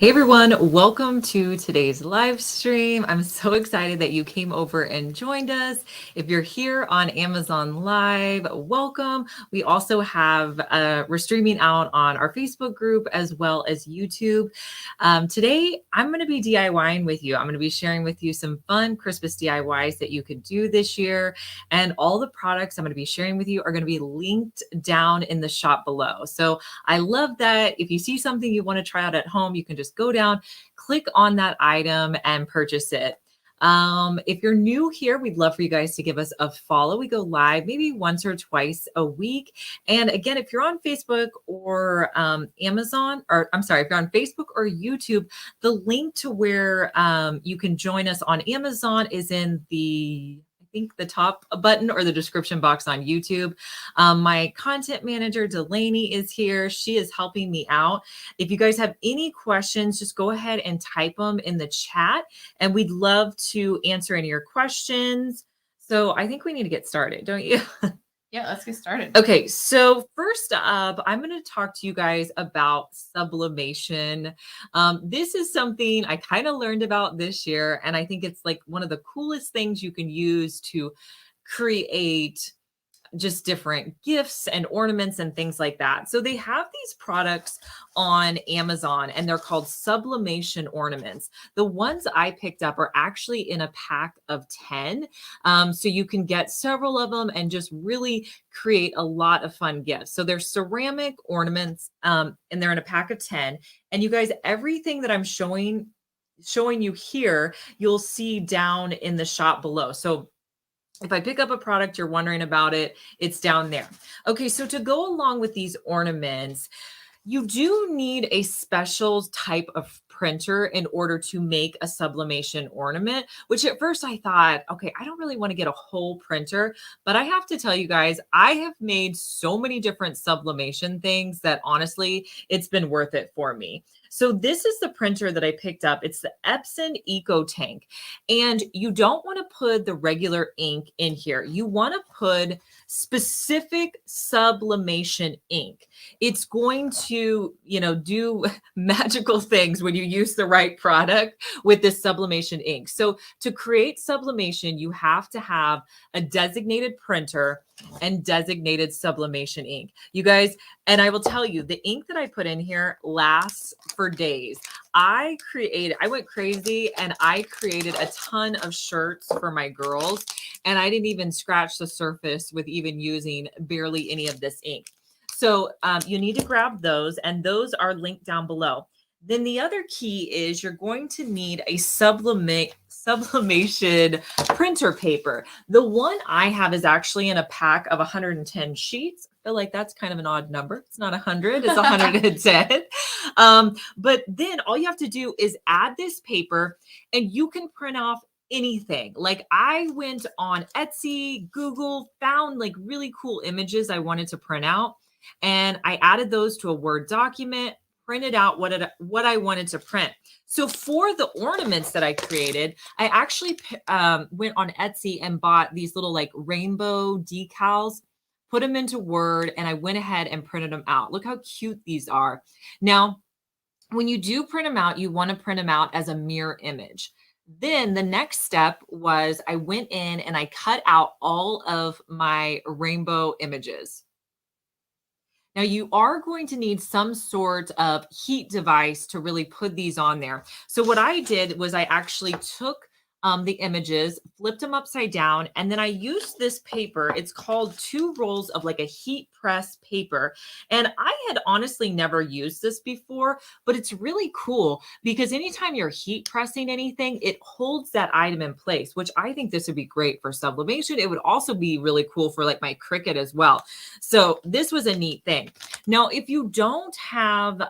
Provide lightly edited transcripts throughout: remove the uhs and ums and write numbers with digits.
Hey everyone, welcome to today's live stream. I'm so excited that you came over and joined us. If you're here on Amazon Live, welcome. We also have, we're streaming out on our Facebook group as well as YouTube. Today, I'm going to be DIYing with you. I'm going to be sharing with you some fun Christmas DIYs that you could do this year. And all the products I'm going to be sharing with you are going to be linked down in the shop below. So I love that. If you see something you want to try out at home, you can just go down, click on that item and purchase it. If you're new here, we'd love for you guys to give us a follow. We go live maybe once or twice a week. And again, if you're on Facebook or Amazon, or I'm sorry, if you're on Facebook or YouTube, the link to where you can join us on Amazon is in the top button or the description box on YouTube. My content manager, Delaney, is here. She is helping me out. If you guys have any questions, just go ahead and type them in the chat, and we'd love to answer any of your questions. So I think we need to get started, don't you? Yeah, let's get started. Okay, so first up, I'm going to talk to you guys about sublimation. This is something I kind of learned about this year, and I think it's like one of the coolest things you can use to create just different gifts and ornaments and things like that. So they have these products on Amazon and they're called Sublimation ornaments. The ones I picked up are actually in a pack of 10. So you can get several of them and just really create a lot of fun gifts. So they're ceramic ornaments and they're in a pack of 10. And you guys, everything that I'm showing you here, you'll see down in the shop below. So if I pick up a product, you're wondering about it, it's down there. Okay, so to go along with these ornaments, you do need a special type of printer in order to make a sublimation ornament, which at first I thought, okay, I don't really want to get a whole printer, but I have to tell you guys, I have made so many different sublimation things that honestly, it's been worth it for me. So this is the printer that I picked up. It's the Epson Eco Tank. And you don't want to put the regular ink in here. You want to put specific sublimation ink. It's going to, do magical things when you use the right product with this sublimation ink. So to create sublimation, you have to have a designated printer and designated sublimation ink. You guys, and I will tell you, the ink that I put in here lasts for days. I went crazy and I created a ton of shirts for my girls, and I didn't even scratch the surface with even using barely any of this ink. So you need to grab those, and those are linked down below. Then the other key is you're going to need a sublimation printer paper. The one I have is actually in a pack of 110 sheets. I feel like that's kind of an odd number. It's not 100, it's 110. But then all you have to do is add this paper, and you can print off anything. Like I went on Etsy, Google, found like really cool images I wanted to print out, and I added those to a Word document, printed out what I wanted to print. So for the ornaments that I created, I actually went on Etsy and bought these little like rainbow decals, put them into Word, and I went ahead and printed them out. Look how cute these are. Now, when you do print them out, you want to print them out as a mirror image. Then the next step was I went in and I cut out all of my rainbow images. Now you are going to need some sort of heat device to really put these on there. So what I did was I actually took the images, flipped them upside down, and then I used this paper. It's called 2 rolls of like a heat press paper. And I had honestly never used this before, but it's really cool because anytime you're heat pressing anything, it holds that item in place, which I think this would be great for sublimation. It would also be really cool for like my Cricut as well. So this was a neat thing. Now, if you don't have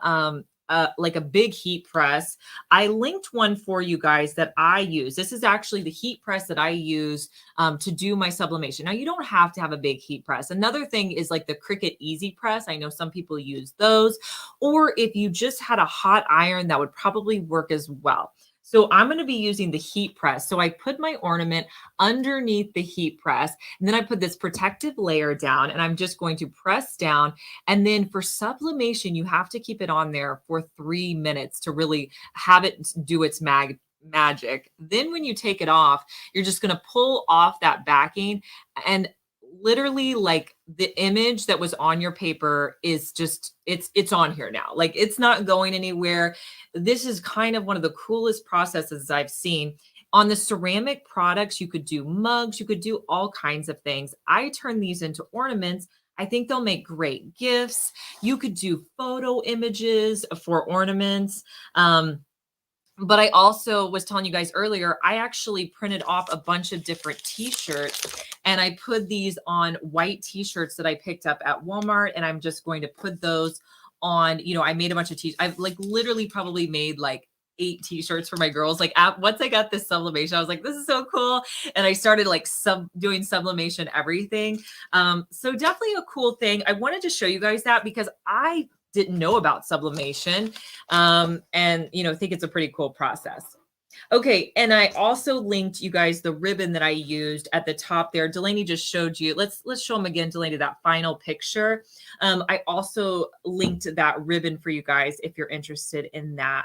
like a big heat press, I linked one for you guys that I use. This is actually the heat press that I use to do my sublimation. Now, you don't have to have a big heat press. Another thing is like the Cricut Easy Press. I know some people use those. Or if you just had a hot iron, that would probably work as well. So I'm going to be using the heat press. So I put my ornament underneath the heat press, and then I put this protective layer down, and I'm just going to press down. And then for sublimation, you have to keep it on there for 3 minutes to really have it do its magic. Then when you take it off, you're just going to pull off that backing, and literally like the image that was on your paper is just it's on here now. Like it's not going anywhere. This is kind of one of the coolest processes I've seen. On the ceramic products, you could do mugs, you could do all kinds of things. I turn these into ornaments. I think they'll make great gifts. You could do photo images for ornaments. But I also was telling you guys earlier, I actually printed off a bunch of different t-shirts, and I put these on white t-shirts that I picked up at Walmart, and I'm just going to put those on, you know, I made a bunch of I've like literally probably made like 8 t-shirts for my girls. Like once I got this sublimation, I was like, this is so cool. And I started like doing sublimation everything. So definitely a cool thing. I wanted to show you guys that because I didn't know about sublimation, and you know, think it's a pretty cool process. Okay, and I also linked you guys the ribbon that I used at the top there. Delaney just showed you. Let's show them again, Delaney, that final picture. I also linked that ribbon for you guys if you're interested in that.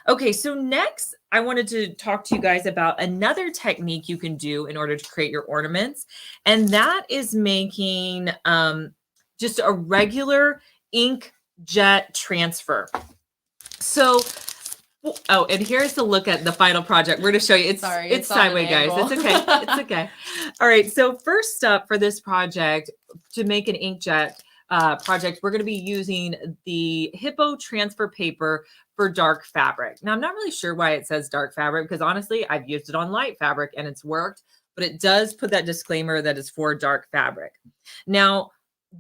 Okay, so next I wanted to talk to you guys about another technique you can do in order to create your ornaments, and that is making just a regular Inkjet transfer. So, oh, and here's the look at the final project. We're going to show you. It's sideways, guys. It's okay. It's okay. All right. So first up for this project, to make an Inkjet project, we're going to be using the Hippo transfer paper for dark fabric. Now, I'm not really sure why it says dark fabric, because honestly, I've used it on light fabric and it's worked, but it does put that disclaimer that it's for dark fabric. Now,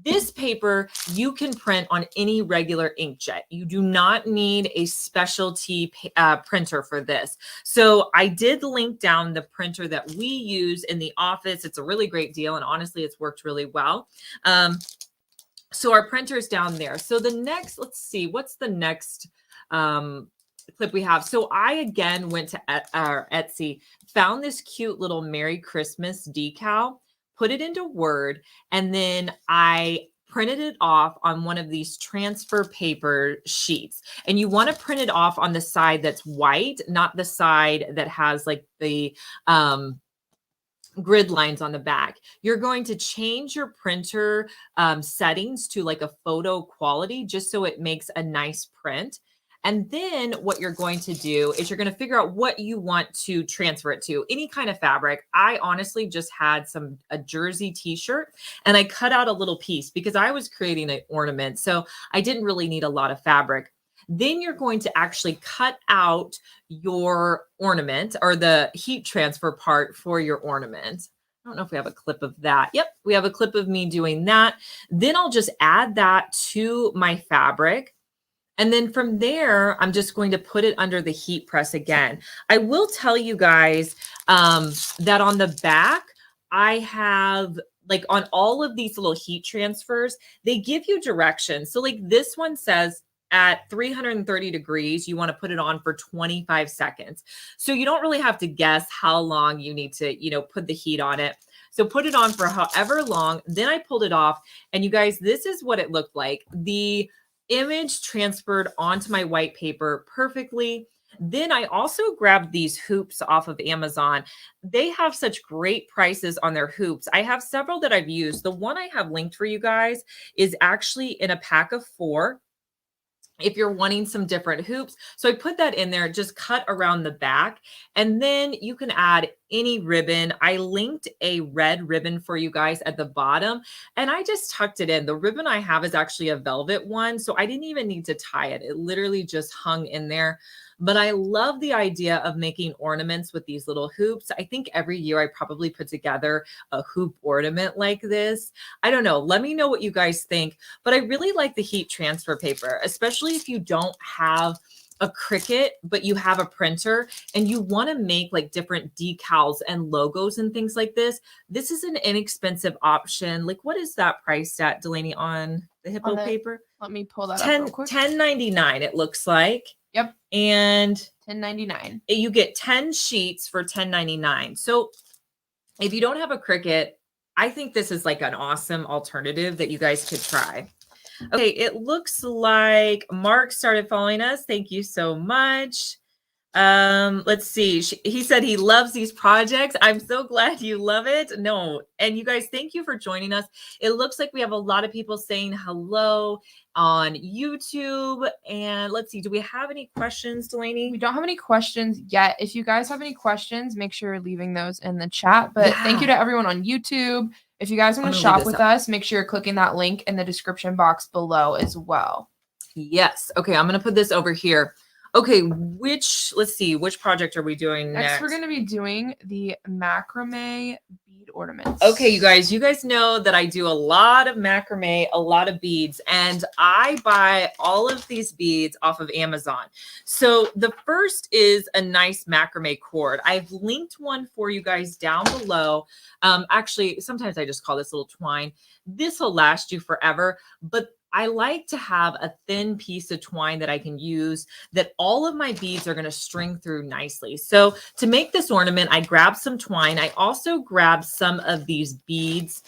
this paper you can print on any regular inkjet. You do not need a specialty printer for this. So I did link down the printer that we use in the office. It's a really great deal, and honestly, it's worked really well. So our printer is down there. So the next, let's see, what's the next clip we have? So I again went to Etsy, found this cute little Merry Christmas decal, put it into Word, and then I printed it off on one of these transfer paper sheets. And you want to print it off on the side that's white, not the side that has like the grid lines on the back. You're going to change your printer settings to like a photo quality just so it makes a nice print. And then what you're going to do is you're going to figure out what you want to transfer it to, any kind of fabric. I honestly just had a jersey t-shirt, and I cut out a little piece because I was creating an ornament. So I didn't really need a lot of fabric. Then you're going to actually cut out your ornament, or the heat transfer part for your ornament. I don't know if we have a clip of that. Yep, we have a clip of me doing that. Then I'll just add that to my fabric. And then from there, I'm just going to put it under the heat press again. I will tell you guys that on the back, I have, like on all of these little heat transfers, they give you directions. So like this one says at 330 degrees, you want to put it on for 25 seconds. So you don't really have to guess how long you need to, you know, put the heat on it. So put it on for however long. Then I pulled it off. And you guys, this is what it looked like. The image transferred onto my white paper perfectly. Then I also grabbed these hoops off of Amazon. They have such great prices on their hoops. I have several that I've used. The one I have linked for you guys is actually in a pack of 4. If you're wanting some different hoops. So I put that in there, just cut around the back, and then you can add any ribbon. I linked a red ribbon for you guys at the bottom, and I just tucked it in. The ribbon I have is actually a velvet one, so I didn't even need to tie it. It literally just hung in there. But I love the idea of making ornaments with these little hoops. I think every year I probably put together a hoop ornament like this. I don't know. Let me know what you guys think. But I really like the heat transfer paper, especially if you don't have a Cricut, but you have a printer and you want to make like different decals and logos and things like this. This is an inexpensive option. Like, what is that priced at, Delaney, on the Hippo paper? Let me pull that up real quick. $10.99 it looks like. Yep. And $10.99. You get 10 sheets for $10.99. So if you don't have a Cricut, I think this is like an awesome alternative that you guys could try. Okay, it looks like Mark started following us. Thank you so much. Let's see. He said he loves these projects. I'm so glad you love it. No, and you guys, thank you for joining us. It looks like we have a lot of people saying hello on YouTube. And let's see, do we have any questions, Delaney? We don't have any questions yet. If you guys have any questions, make sure you're leaving those in the chat. But thank you to everyone on YouTube. If you guys want to shop with us, make sure you're clicking that link in the description box below as well. Yes. Okay, I'm going to put this over here. Okay, let's see, which project are we doing next? Next, we're going to be doing the macrame bead ornaments. Okay, you guys know that I do a lot of macrame, a lot of beads, and I buy all of these beads off of Amazon. So the first is a nice macrame cord. I've linked one for you guys down below. Actually, sometimes I just call this little twine. This will last you forever, but I like to have a thin piece of twine that I can use that all of my beads are going to string through nicely. So to make this ornament, I grabbed some twine. I also grabbed some of these beads.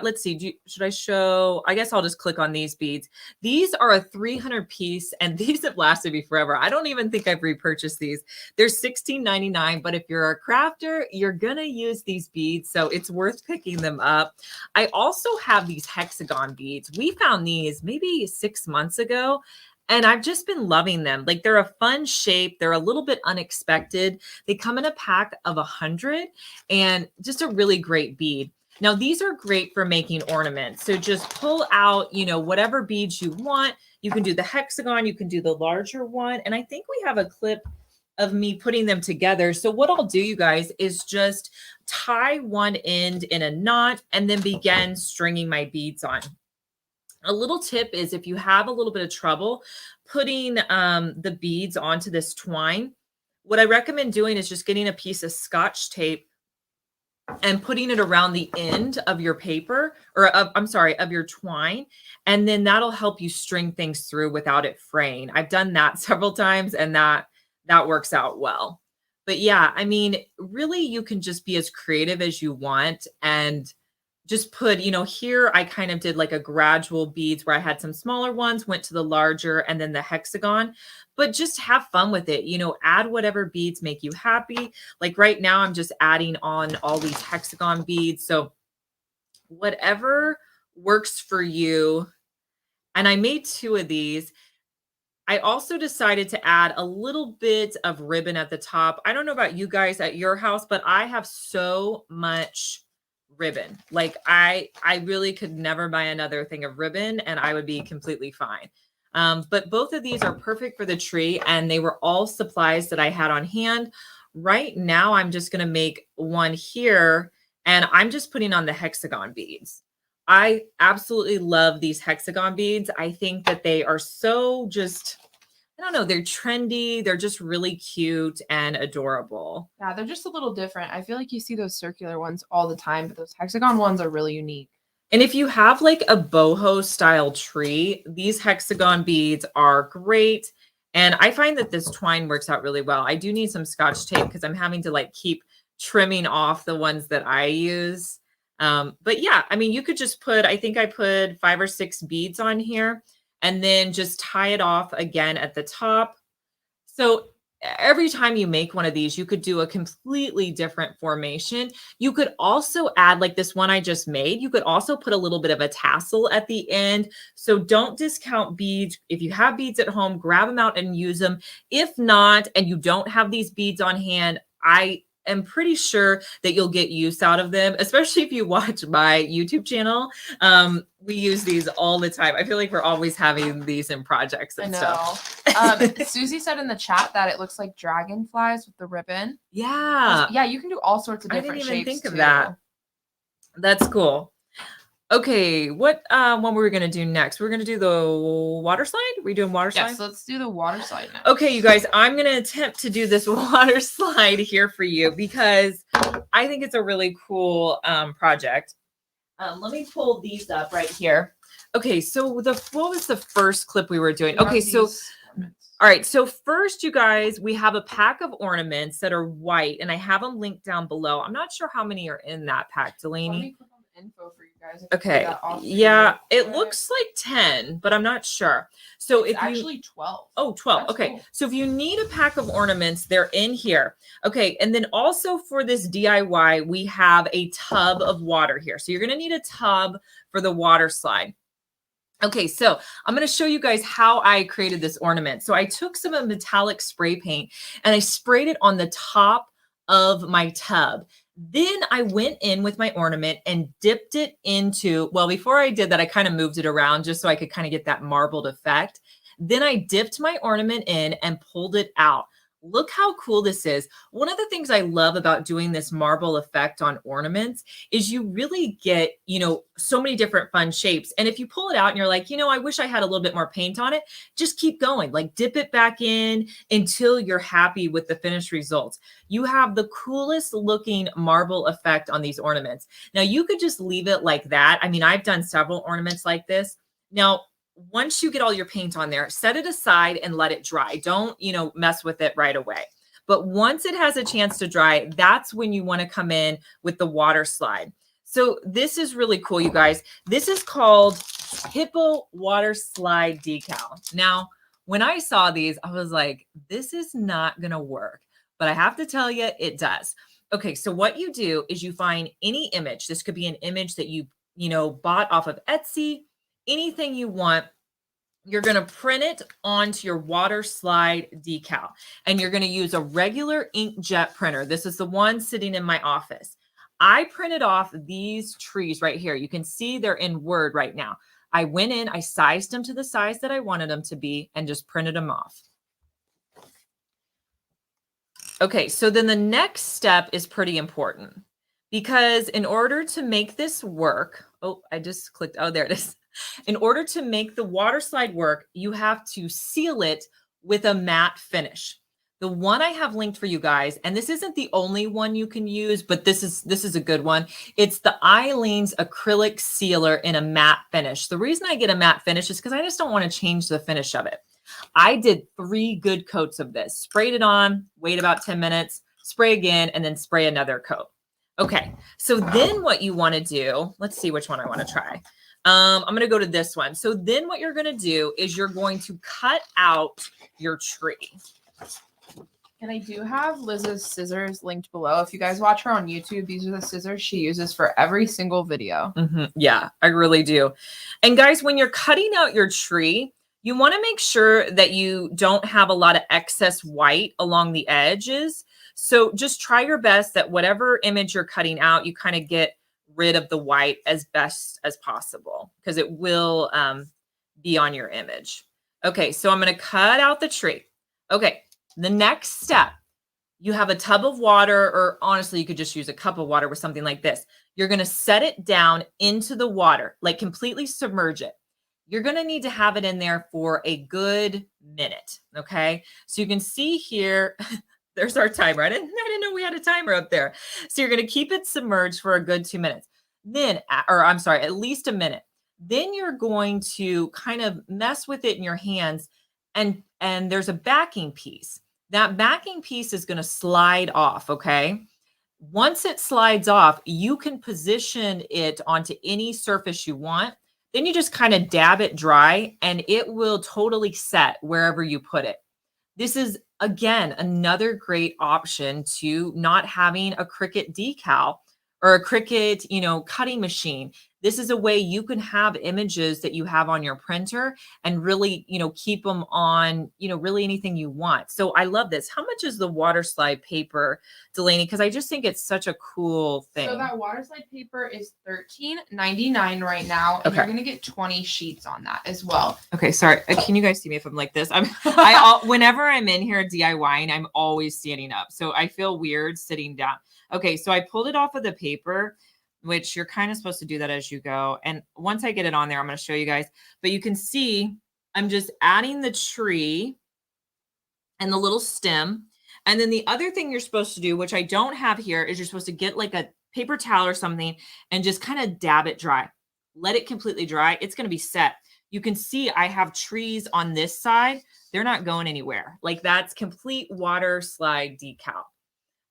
Let's see, should I show? I guess I'll just click on these beads. These are a 300 piece and these have lasted me forever. I don't even think I've repurchased these. They're $16.99, but if you're a crafter, you're going to use these beads. So it's worth picking them up. I also have these hexagon beads. We found these maybe 6 months ago. And I've just been loving them. Like they're a fun shape. They're a little bit unexpected. They come in a pack of 100 and just a really great bead. Now, these are great for making ornaments. So just pull out, whatever beads you want. You can do the hexagon. You can do the larger one. And I think we have a clip of me putting them together. So what I'll do, you guys, is just tie one end in a knot and then begin stringing my beads on. A little tip is if you have a little bit of trouble putting the beads onto this twine, what I recommend doing is just getting a piece of Scotch tape and putting it around the end of your paper of your twine. And then that'll help you string things through without it fraying. I've done that several times and that works out well. But yeah, I mean, really you can just be as creative as you want and just put, here I kind of did like a gradual beads where I had some smaller ones, went to the larger and then the hexagon, but just have fun with it. Add whatever beads make you happy. Like right now, I'm just adding on all these hexagon beads. So whatever works for you. And I made 2 of these. I also decided to add a little bit of ribbon at the top. I don't know about you guys at your house, but I have so much ribbon. Like I really could never buy another thing of ribbon and I would be completely fine. But both of these are perfect for the tree and they were all supplies that I had on hand. Right now, I'm just going to make one here and I'm just putting on the hexagon beads. I absolutely love these hexagon beads. I think that they are so I don't know, they're trendy. They're just really cute and adorable. Yeah, they're just a little different. I feel like you see those circular ones all the time, but those hexagon ones are really unique. And if you have like a boho style tree, these hexagon beads are great. And I find that this twine works out really well. I do need some Scotch tape because I'm having to like keep trimming off the ones that I use. But yeah, I mean, you could just I think I put 5 or 6 beads on here. And then just tie it off again at the top. So every time you make one of these, you could do a completely different formation. You could also add like this one I just made. You could also put a little bit of a tassel at the end. So don't discount beads. If you have beads at home, grab them out and use them. If not, and you don't have these beads on hand, I am pretty sure that you'll get use out of them, especially if you watch my YouTube channel. We use these all the time. I feel like we're always having these in projects and stuff. Susie said in the chat that it looks like dragonflies with the ribbon. Yeah. Yeah, you can do all sorts of different shapes. I didn't even think of that. That's cool. Okay, what one were we going to do next? We're going to do the water slide? Are we doing water slide? Yes, let's do the water slide now. Okay, you guys, I'm going to attempt to do this water slide here for you because I think it's a really cool project. Let me pull these up right here. Okay, so what was the first clip we were doing? Okay, so All right, so first, you guys, we have a pack of ornaments that are white, and I have them linked down below. I'm not sure how many are in that pack, Let Delaney. me click on the info for you guys. Okay, yeah, it looks like 10, but I'm not sure. So it's if you actually 12. Oh, 12. That's okay. cool. So if you need a pack of ornaments, they're in here. Okay. And then also for this DIY, we have a tub of water here. So you're going to need a tub for the water slide. Okay, so I'm going to show you guys how I created this ornament. So I took some of metallic spray paint and I sprayed it on the top of my tub. Then I went in with my ornament and dipped it into, well, before I did that, I kind of moved it around just so I could kind of get that marbled effect. Then I dipped my ornament in and pulled it out. Look how cool this is. One of the things I love about doing this marble effect on ornaments is you really get, so many different fun shapes. And if you pull it out and you're like, I wish I had a little bit more paint on it, just keep going. Like dip it back in until you're happy with the finished results. You have the coolest looking marble effect on these ornaments. Now you could just leave it like that. I mean, I've done several ornaments like this. Now, once you get all your paint on there, set it aside and let it dry. Don't, mess with it right away. But once it has a chance to dry, that's when you want to come in with the water slide. So this is really cool, you guys. This is called Hippo Water Slide Decal. Now, when I saw these, I was like, this is not going to work. But I have to tell you, it does. Okay, so what you do is you find any image. This could be an image that you bought off of Etsy, anything you want. You're going to print it onto your water slide decal, and you're going to use a regular inkjet printer. This is the one sitting in my office. I printed off these trees right here. You can see they're in Word right now. I went in, I sized them to the size that I wanted them to be, and just printed them off. Okay, so then the next step is pretty important, because in order to make this work, I just clicked, there it is. In order to make the water slide work, you have to seal it with a matte finish. The one I have linked for you guys, and this isn't the only one you can use, but this is a good one. It's the Eileen's acrylic sealer in a matte finish. The reason I get a matte finish is because I just don't want to change the finish of it. I did 3 good coats of this, sprayed it on, wait about 10 minutes, spray again, and then spray another coat. Okay, so then what you want to do, let's see which one I want to try. I'm going to go to this one. So then what you're going to do is you're going to cut out your tree. And I do have Liz's scissors linked below. If you guys watch her on YouTube, these are the scissors she uses for every single video. Yeah, I really do. And guys, when you're cutting out your tree, you want to make sure that you don't have a lot of excess white along the edges. So just try your best that whatever image you're cutting out, you kind of get rid of the white as best as possible, because it will be on your image. Okay, so I'm going to cut out the tree. Okay, the next step, you have a tub of water, or honestly, you could just use a cup of water with something like this. You're going to set it down into the water, like completely submerge it. You're going to need to have it in there for a good minute. Okay, so you can see here, there's our timer. I didn't know we had a timer up there. So you're going to keep it submerged for a good 2 minutes. Then, at least a minute. Then you're going to kind of mess with it in your hands, and there's a backing piece. That backing piece is going to slide off, okay? Once it slides off, you can position it onto any surface you want. Then you just kind of dab it dry, and it will totally set wherever you put it. This is, again, another great option to not having a Cricut decal or a Cricut, cutting machine. This is a way you can have images that you have on your printer and really, keep them on, really anything you want. So I love this. How much is the water slide paper, Delaney? Because I just think it's such a cool thing. So that water slide paper is $13.99 right now. And Okay. You're going to get 20 sheets on that as well. Okay, sorry. Can you guys see me if I'm like this? Whenever I'm in here DIYing, I'm always standing up. So I feel weird sitting down. Okay, so I pulled it off of the paper, which you're kind of supposed to do that as you go. And once I get it on there, I'm going to show you guys. But you can see I'm just adding the tree and the little stem. And then the other thing you're supposed to do, which I don't have here, is you're supposed to get like a paper towel or something and just kind of dab it dry. Let it completely dry. It's going to be set. you can see I have trees on this side. They're not going anywhere. Like that's complete water slide decal.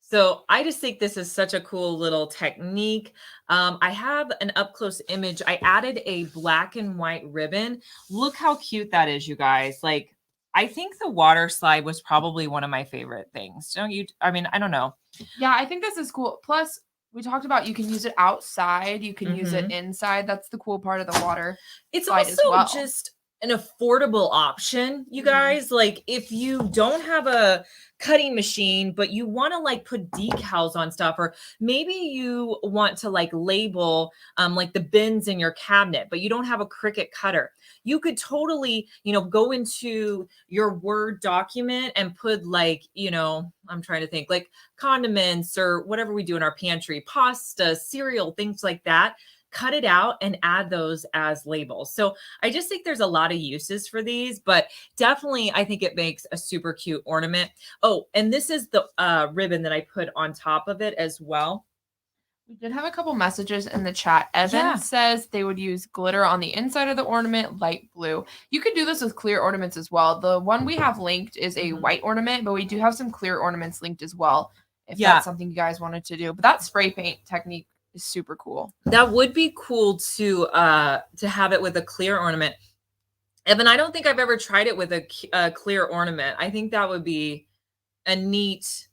So I just think this is such a cool little technique. I have an up close image. I added a black and white ribbon. Look how cute that is, you guys. Like, I think the water slide was probably one of my favorite things. Don't you? I mean, I don't know. Yeah, I think this is cool. Plus, we talked about you can use it outside, you can use it inside. That's the cool part of the water. It's also just an affordable option, you guys. Like if you don't have a cutting machine, but you want to like put decals on stuff, or maybe you want to like label like the bins in your cabinet, but you don't have a Cricut cutter. You could totally, you know, go into your Word document and put like, you know, I'm trying to think like condiments or whatever we do in our pantry, pasta, cereal, things like that. Cut it out and add those as labels. So I just think there's a lot of uses for these, but definitely I think it makes a super cute ornament. Oh, and this is the ribbon that I put on top of it as well. We did have a couple messages in the chat. Evan says they would use glitter on the inside of the ornament, light blue. You could do this with clear ornaments as well. The one we have linked is a white ornament, but we do have some clear ornaments linked as well, if that's something you guys wanted to do. But that spray paint technique is super cool. That would be cool to have it with a clear ornament. Evan, I don't think I've ever tried it with a clear ornament. I think that would be a neat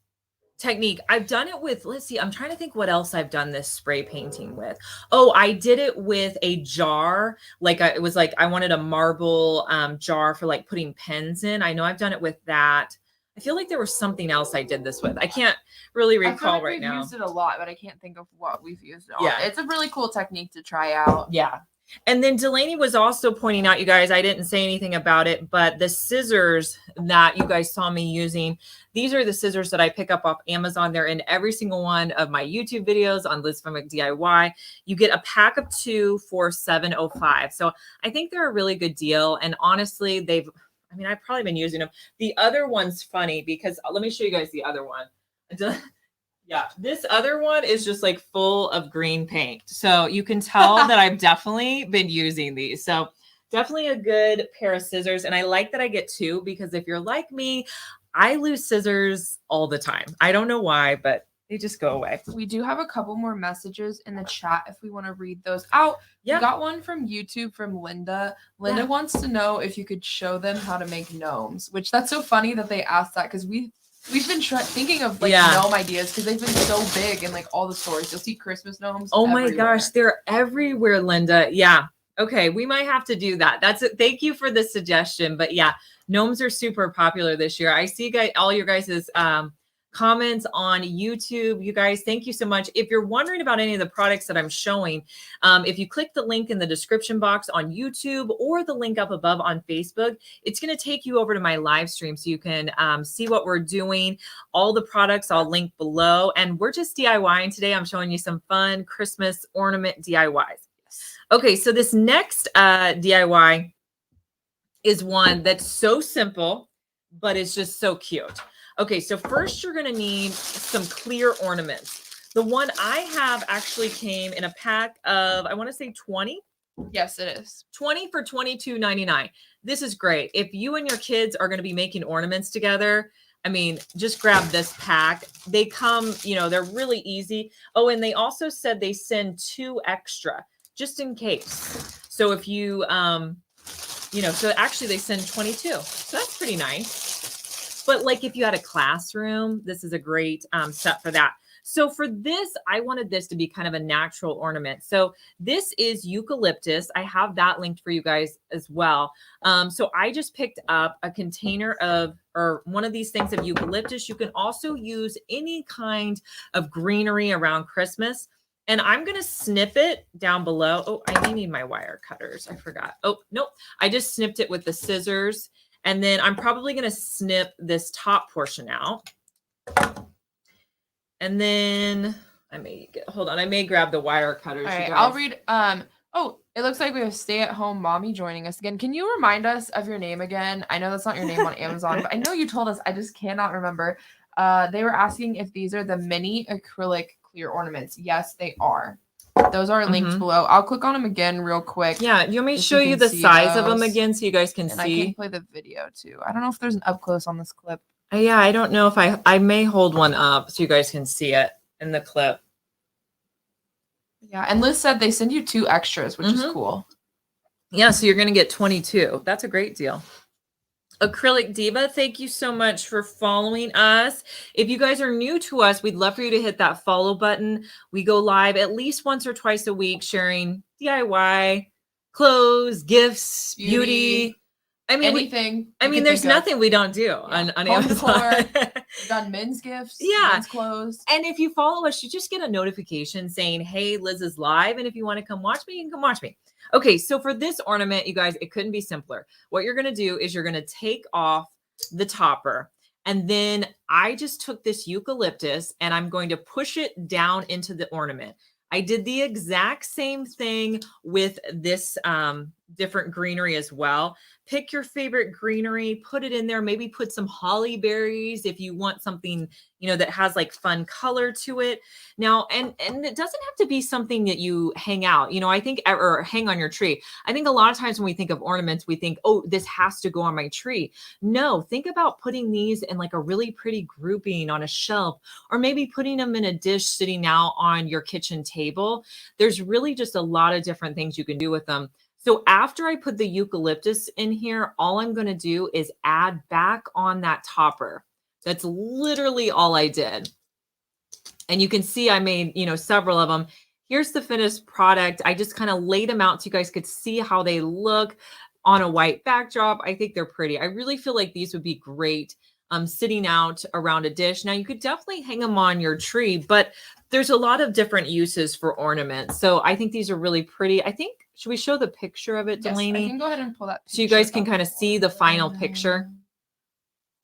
technique. I've done it with, let's see, I'm trying to think what else I've done this spray painting with. Oh, I did it with a jar. Like it was like, I wanted a marble jar for like putting pens in. I know I've done it with that. I feel like there was something else I did this with. I can't really recall right now. We've used it a lot, but I can't think of what we've used it on. Yeah. It's a really cool technique to try out. Yeah. And then Delaney was also pointing out, you guys, I didn't say anything about it, but the scissors that you guys saw me using, these are the scissors that I pick up off Amazon. They're in every single one of my YouTube videos on Liz from DIY. You get a pack of 2 for $7.05. So I think they're a really good deal. And honestly, I've probably been using them. The other one's funny because let me show you guys the other one. Yeah, this other one is just like full of green paint. So you can tell that I've definitely been using these. So definitely a good pair of scissors. And I like that I get 2 because if you're like me, I lose scissors all the time. I don't know why, but they just go away. We do have a couple more messages in the chat if we want to read those out. Yeah. We got one from YouTube from Linda. Linda wants to know if you could show them how to make gnomes, which that's so funny that they asked that because we've been thinking of like gnome ideas because they've been so big in like all the stores. You'll see Christmas gnomes. Oh my gosh, they're everywhere, Linda. Yeah. Okay, we might have to do that. That's it. Thank you for the suggestion. But yeah, gnomes are super popular this year. I see all your guys' comments on YouTube. You guys, thank you so much. If you're wondering about any of the products that I'm showing, if you click the link in the description box on YouTube or the link up above on Facebook, it's going to take you over to my live stream so you can see what we're doing. All the products I'll link below. And we're just DIYing today. I'm showing you some fun Christmas ornament DIYs. Okay, so this next DIY is one that's so simple, but it's just so cute. Okay, so first you're going to need some clear ornaments. The one I have actually came in a pack of, I want to say 20. Yes, it is. 20 for $22.99. This is great. If you and your kids are going to be making ornaments together, I mean, just grab this pack. They come, they're really easy. Oh, and they also said they send 2 extra just in case. So if you, so actually they send 22. So that's pretty nice. But like if you had a classroom, this is a great set for that. So for this, I wanted this to be kind of a natural ornament. So this is eucalyptus. I have that linked for you guys as well. So I just picked up a container or one of these things of eucalyptus. You can also use any kind of greenery around Christmas. And I'm going to snip it down below. Oh, I may need my wire cutters. I forgot. Oh, nope. I just snipped it with the scissors. And then I'm probably going to snip this top portion out. And then I may grab the wire cutters. All right, I'll read. Oh, it looks like we have stay-at-home mommy joining us again. Can you remind us of your name again? I know that's not your name on Amazon, but I know you told us. I just cannot remember. They were asking if these are the mini acrylic clear ornaments. Yes, they are. Those are linked below. I'll click on them again real quick. Yeah, you want me to show you the size of them again so you guys can and see? I can play the video too. I don't know if there's an up close on this clip. Yeah, I don't know if I may hold one up so you guys can see it in the clip. Yeah, and Liz said they send you 2 extras, which is cool. Yeah, so you're going to get 22. That's a great deal. Acrylic Diva, thank you so much for following us. If you guys are new to us, we'd love for you to hit that follow button. We go live at least once or twice a week sharing DIY, clothes, gifts, beauty. I mean, anything. There's nothing we don't do on Amazon. We've done men's gifts, men's clothes. And if you follow us, you just get a notification saying, hey, Liz is live. And if you want to come watch me, you can come watch me. Okay, so for this ornament, you guys, it couldn't be simpler. What you're going to do is you're going to take off the topper. And then I just took this eucalyptus and I'm going to push it down into the ornament. I did the exact same thing with this different greenery as well. Pick your favorite greenery, put it in there, maybe put some holly berries if you want something, that has like fun color to it. Now, and it doesn't have to be something that you hang out, I think, or hang on your tree. I think a lot of times when we think of ornaments, we think, oh, this has to go on my tree. No, think about putting these in like a really pretty grouping on a shelf, or maybe putting them in a dish sitting out on your kitchen table. There's really just a lot of different things you can do with them. So after I put the eucalyptus in here, all I'm going to do is add back on that topper. That's literally all I did. And you can see I made, several of them. Here's the finished product. I just kind of laid them out so you guys could see how they look on a white backdrop. I think they're pretty. I really feel like these would be great sitting out around a dish. Now you could definitely hang them on your tree, but there's a lot of different uses for ornaments. So I think these are really pretty. I think, should we show the picture of it, Delaney? Yes, I can go ahead and pull that so you guys can kind of see the final picture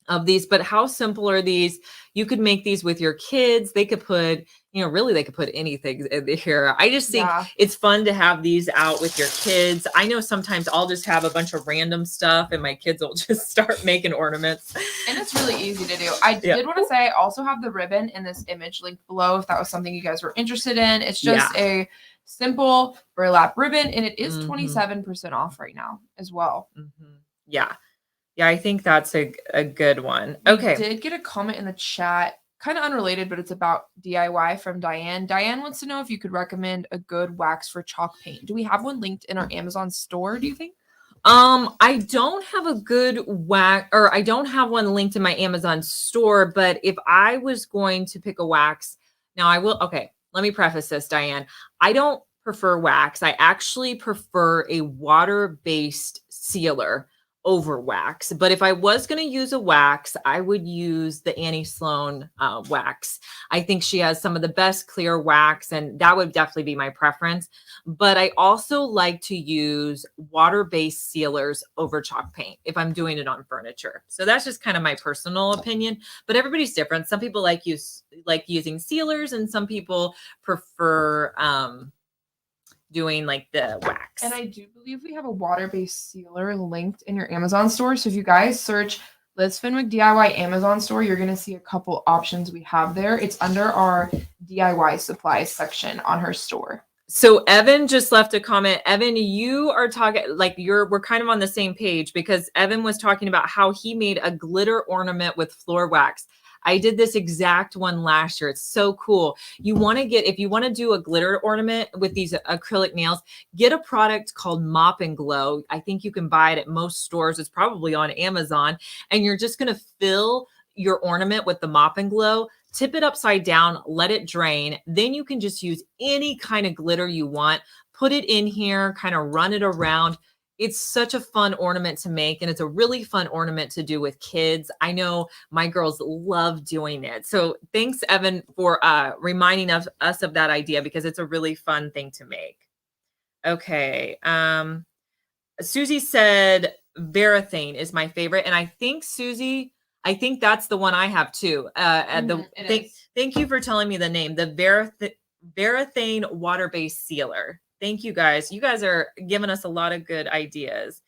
of these. But how simple are these? You could make these with your kids. They could put, really they could put anything in here. I just think it's fun to have these out with your kids. I know sometimes I'll just have a bunch of random stuff and my kids will just start making ornaments. And it's really easy to do. I did want to say I also have the ribbon in this image linked below if that was something you guys were interested in. It's just a simple burlap ribbon and it is 27% off right now as well. Yeah, I think that's a good one. Okay. We did get a comment in the chat, kind of unrelated, but it's about DIY from Diane. Diane wants to know if you could recommend a good wax for chalk paint. Do we have one linked in our Amazon store, do you think? I don't have a good wax, or I don't have one linked in my Amazon store, but if I was going to pick a wax, now I will, okay, let me preface this, Diane. I don't prefer wax. I actually prefer a water-based sealer over wax. But if I was going to use a wax, I would use the Annie Sloan wax. I think she has some of the best clear wax, and that would definitely be my preference. But I also like to use water-based sealers over chalk paint if I'm doing it on furniture. So that's just kind of my personal opinion, but everybody's different. Some people like using sealers, and some people prefer doing like the wax. And I do believe we have a water-based sealer linked in your Amazon store. So if you guys search Liz Fenwick DIY Amazon store, you're going to see a couple options we have there. It's under our DIY supplies section on her store. So Evan just left a comment. Evan, you are talking like we're kind of on the same page, because Evan was talking about how he made a glitter ornament with floor wax. I did this exact one last year. It's so cool. You want to if you want to do a glitter ornament with these acrylic nails, get a product called Mop and Glow. I think you can buy it at most stores. It's probably on Amazon. And you're just going to fill your ornament with the Mop and Glow, tip it upside down, let it drain. Then you can just use any kind of glitter you want, put it in here, kind of run it around. It's such a fun ornament to make, and it's a really fun ornament to do with kids. I know my girls love doing it. So thanks, Evan, for reminding us of that idea, because it's a really fun thing to make. Okay. Susie said Varathane is my favorite. And I think, Susie, I think that's the one I have too. Thank you for telling me the name, the Varathane water-based sealer. Thank you guys. You guys are giving us a lot of good ideas.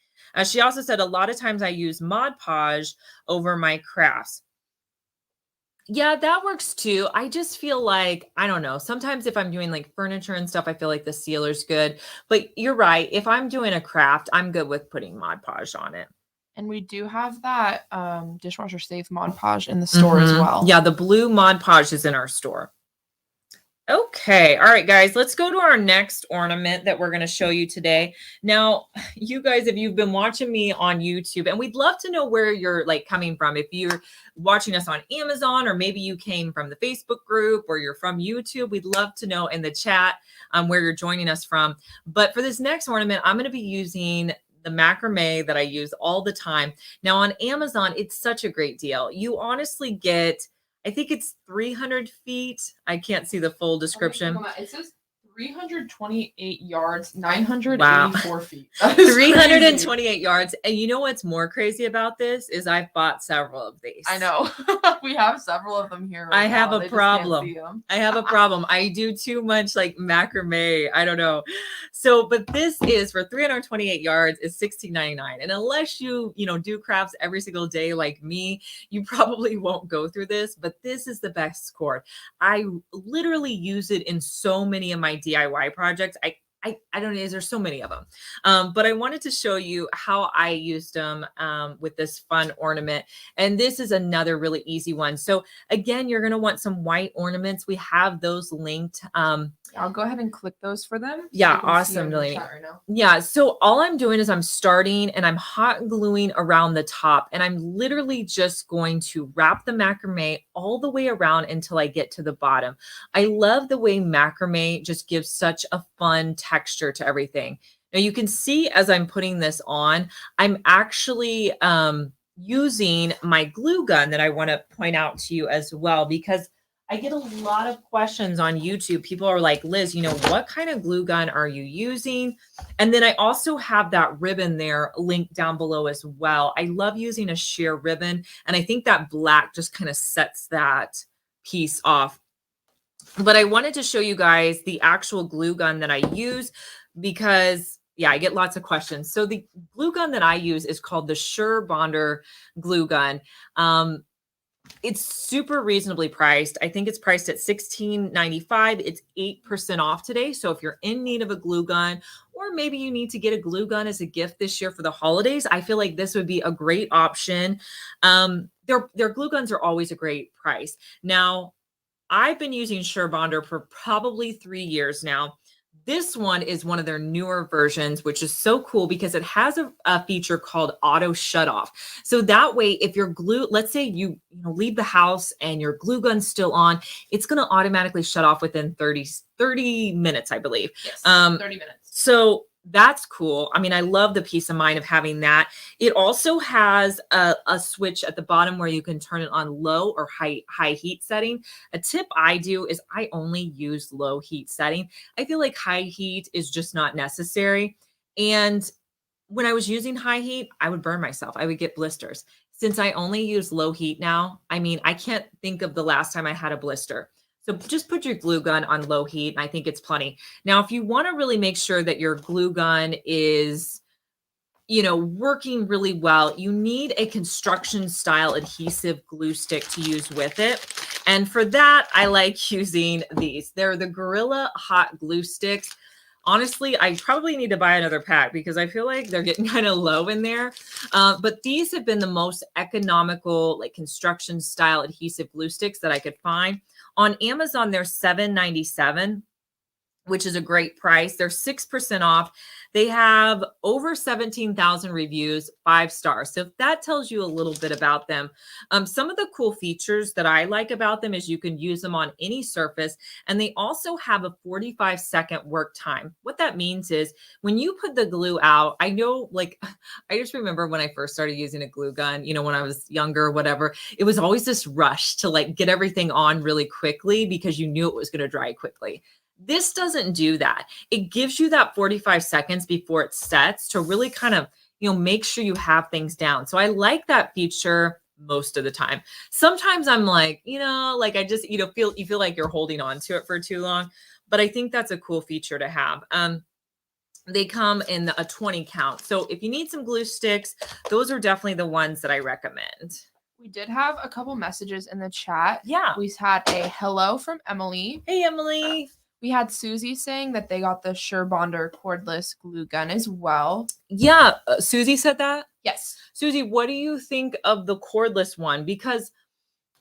She also said, a lot of times I use Mod Podge over my crafts. Yeah, that works too. I just feel like, I don't know, sometimes if I'm doing like furniture and stuff, I feel like the sealer's good. But you're right. If I'm doing a craft, I'm good with putting Mod Podge on it. And we do have that dishwasher safe Mod Podge in the store as well. Yeah, the blue Mod Podge is in our store. Okay. All right, guys, let's go to our next ornament that we're going to show you today. Now, you guys, if you've been watching me on YouTube, and we'd love to know where you're like coming from. If you're watching us on Amazon, or maybe you came from the Facebook group, or you're from YouTube, we'd love to know in the chat where you're joining us from. But for this next ornament, I'm going to be using the macrame that I use all the time. Now on Amazon, it's such a great deal. You honestly get, I think it's 300 feet. I can't see the full description. It says 328 yards, 984 feet. 328 yards. And you know what's more crazy about this is I've bought several of these. I know. We have several of them here. I have a problem. I have a problem. I do too much like macrame. I don't know. So, but this is for 328 yards is $16.99. And unless you do crafts every single day like me, you probably won't go through this, but this is the best cord. I literally use it in so many of my DIY projects. I don't know, there's so many of them. But I wanted to show you how I used them with this fun ornament. And this is another really easy one. So again, you're going to want some white ornaments. We have those linked. I'll go ahead and click those for them. Yeah, awesome, Delaney. Right now. Yeah, so all I'm doing is I'm starting and I'm hot gluing around the top, and I'm literally just going to wrap the macrame all the way around until I get to the bottom. I love the way macrame just gives such a fun texture to everything. Now you can see as I'm putting this on, I'm actually using my glue gun that I want to point out to you as well, because I get a lot of questions on YouTube. People are like, Liz, what kind of glue gun are you using? And then I also have that ribbon there linked down below as well. I love using a sheer ribbon. And I think that black just kind of sets that piece off. But I wanted to show you guys the actual glue gun that I use because yeah, I get lots of questions. So the glue gun that I use is called the Sure Bonder glue gun. It's super reasonably priced. I think it's priced at $16.95. It's 8% off today. So if you're in need of a glue gun, or maybe you need to get a glue gun as a gift this year for the holidays, I feel like this would be a great option. Their glue guns are always a great price. Now, I've been using Sure Bonder for probably 3 years now. This one is one of their newer versions, which is so cool because it has a feature called auto shut off. So that way, if your glue, let's say you leave the house and your glue gun's still on, it's going to automatically shut off within 30 minutes, I believe. Yes, 30 minutes. So that's cool. I mean, I love the peace of mind of having that. It also has a switch at the bottom where you can turn it on low or high heat setting. A tip I do is I only use low heat setting. I feel like high heat is just not necessary. And when I was using high heat, I would burn myself. I would get blisters. Since I only use low heat now, I mean, I can't think of the last time I had a blister. So just put your glue gun on low heat, and I think it's plenty. Now, if you want to really make sure that your glue gun is, working really well, you need a construction style adhesive glue stick to use with it. And for that, I like using these. They're the Gorilla Hot Glue Sticks. Honestly, I probably need to buy another pack because I feel like they're getting kind of low in there. But these have been the most economical, like construction style adhesive glue sticks that I could find. On Amazon, they're $7.97, which is a great price. They're 6% off. They have over 17,000 reviews, 5 stars. So if that tells you a little bit about them. Some of the cool features that I like about them is you can use them on any surface. And they also have a 45-second work time. What that means is when you put the glue out, I know, like, I just remember when I first started using a glue gun, when I was younger or whatever, it was always this rush to like get everything on really quickly because you knew it was going to dry quickly. This doesn't do that. It gives you that 45 seconds before it sets to really kind of, make sure you have things down. So I like that feature most of the time. Sometimes I'm like, I just, feel like you're holding on to it for too long, but I think that's a cool feature to have. They come in a 20 count. So if you need some glue sticks, those are definitely the ones that I recommend. We did have a couple messages in the chat. Yeah. We had a hello from Emily. Hey, Emily. We had Susie saying that they got the Surebonder cordless glue gun as well. Yeah, Susie said that? Yes. Susie, what do you think of the cordless one? Because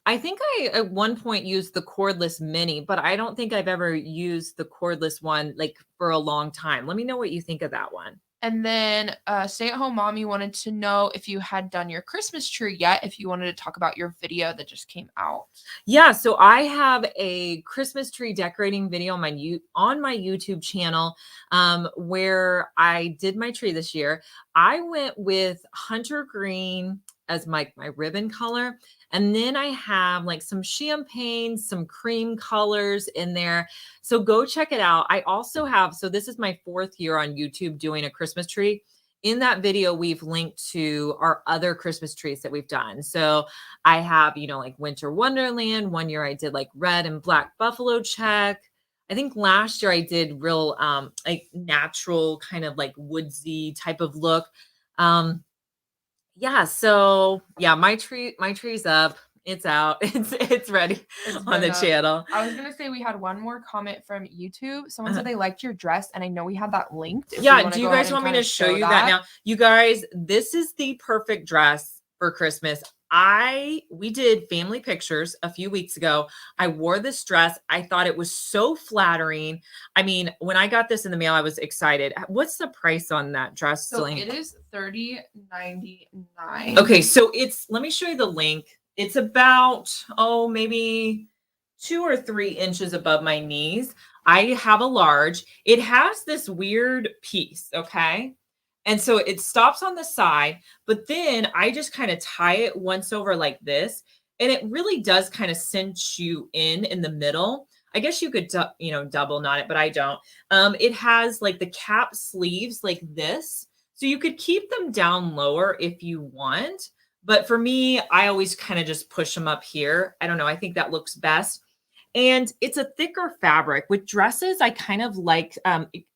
I think I at one point used the cordless mini, but I don't think I've ever used the cordless one like for a long time. Let me know what you think of that one. And then Stay-at-Home Mommy wanted to know if you had done your Christmas tree yet, if you wanted to talk about your video that just came out. Yeah, so I have a Christmas tree decorating video on my YouTube channel where I did my tree this year. I went with hunter green as my ribbon color. And then I have like some champagne, some cream colors in there. So go check it out. I also have, so this is my 4th year on YouTube doing a Christmas tree. In that video, we've linked to our other Christmas trees that we've done. So I have, like Winter Wonderland. One year I did like red and black buffalo check. I think last year I did real like natural kind of like woodsy type of look. Yeah, so yeah, my tree's up. It's out. It's ready on the channel. I was gonna say we had one more comment from YouTube. Someone said they liked your dress, and I know we had that linked. Yeah, do you guys want me to show you that now? You guys, this is the perfect dress for Christmas. We did family pictures a few weeks ago. I wore this dress. I thought it was so flattering. I mean, when I got this in the mail, I was excited. What's the price on that dress? So it is $30.99. Okay, so let me show you the link. It's about, maybe 2 or 3 inches above my knees. I have a large. It has this weird piece, okay? And so it stops on the side, but then I just kind of tie it once over like this. And it really does kind of cinch you in the middle. I guess you could, double knot it, but I don't. It has like the cap sleeves like this. So you could keep them down lower if you want. But for me, I always kind of just push them up here. I don't know. I think that looks best. And it's a thicker fabric. With dresses, I kind of like,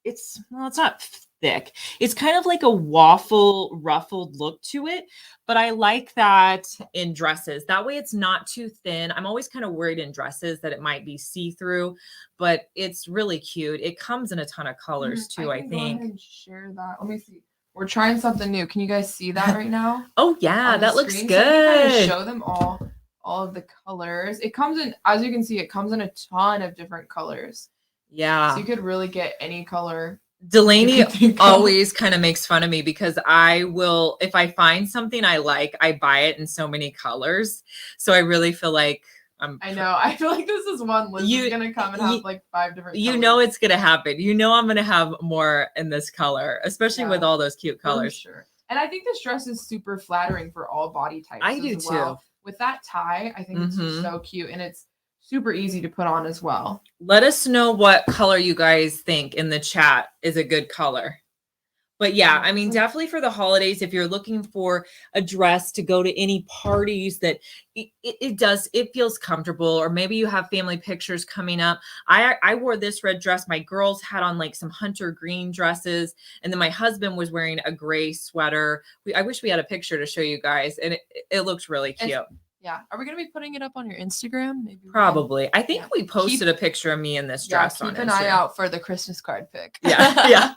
it's not thick. It's kind of like a waffle ruffled look to it. But I like that in dresses. That way it's not too thin. I'm always kind of worried in dresses that it might be see-through, but it's really cute. It comes in a ton of colors too, I think. Go ahead and share that. Let me see. We're trying something new. Can you guys see that right now? Oh yeah, that looks good. So kind of show them all of the colors. It comes in, as you can see, it comes in a ton of different colors. Yeah. So you could really get any color. Delaney always kind of makes fun of me because I will, if I find something I like, I buy it in so many colors. So I really feel like I know. I feel like this is one Liz is going to come and have like 5 different colors. You know it's going to happen. I'm going to have more in this color, especially with all those cute colors. For sure. And I think this dress is super flattering for all body types. I do too. With that tie, I think it's just so cute, and it's super easy to put on as well. Let us know what color you guys think in the chat is a good color. But yeah, I mean, definitely for the holidays, if you're looking for a dress to go to any parties that it feels comfortable, or maybe you have family pictures coming up. I wore this red dress. My girls had on like some hunter green dresses. And then my husband was wearing a gray sweater. I wish we had a picture to show you guys. And it looks really cute. Yeah. Are we going to be putting it up on your Instagram? Maybe. Probably. I think we posted a picture of me in this dress on Instagram. Keep an eye out for the Christmas card pic. Yeah.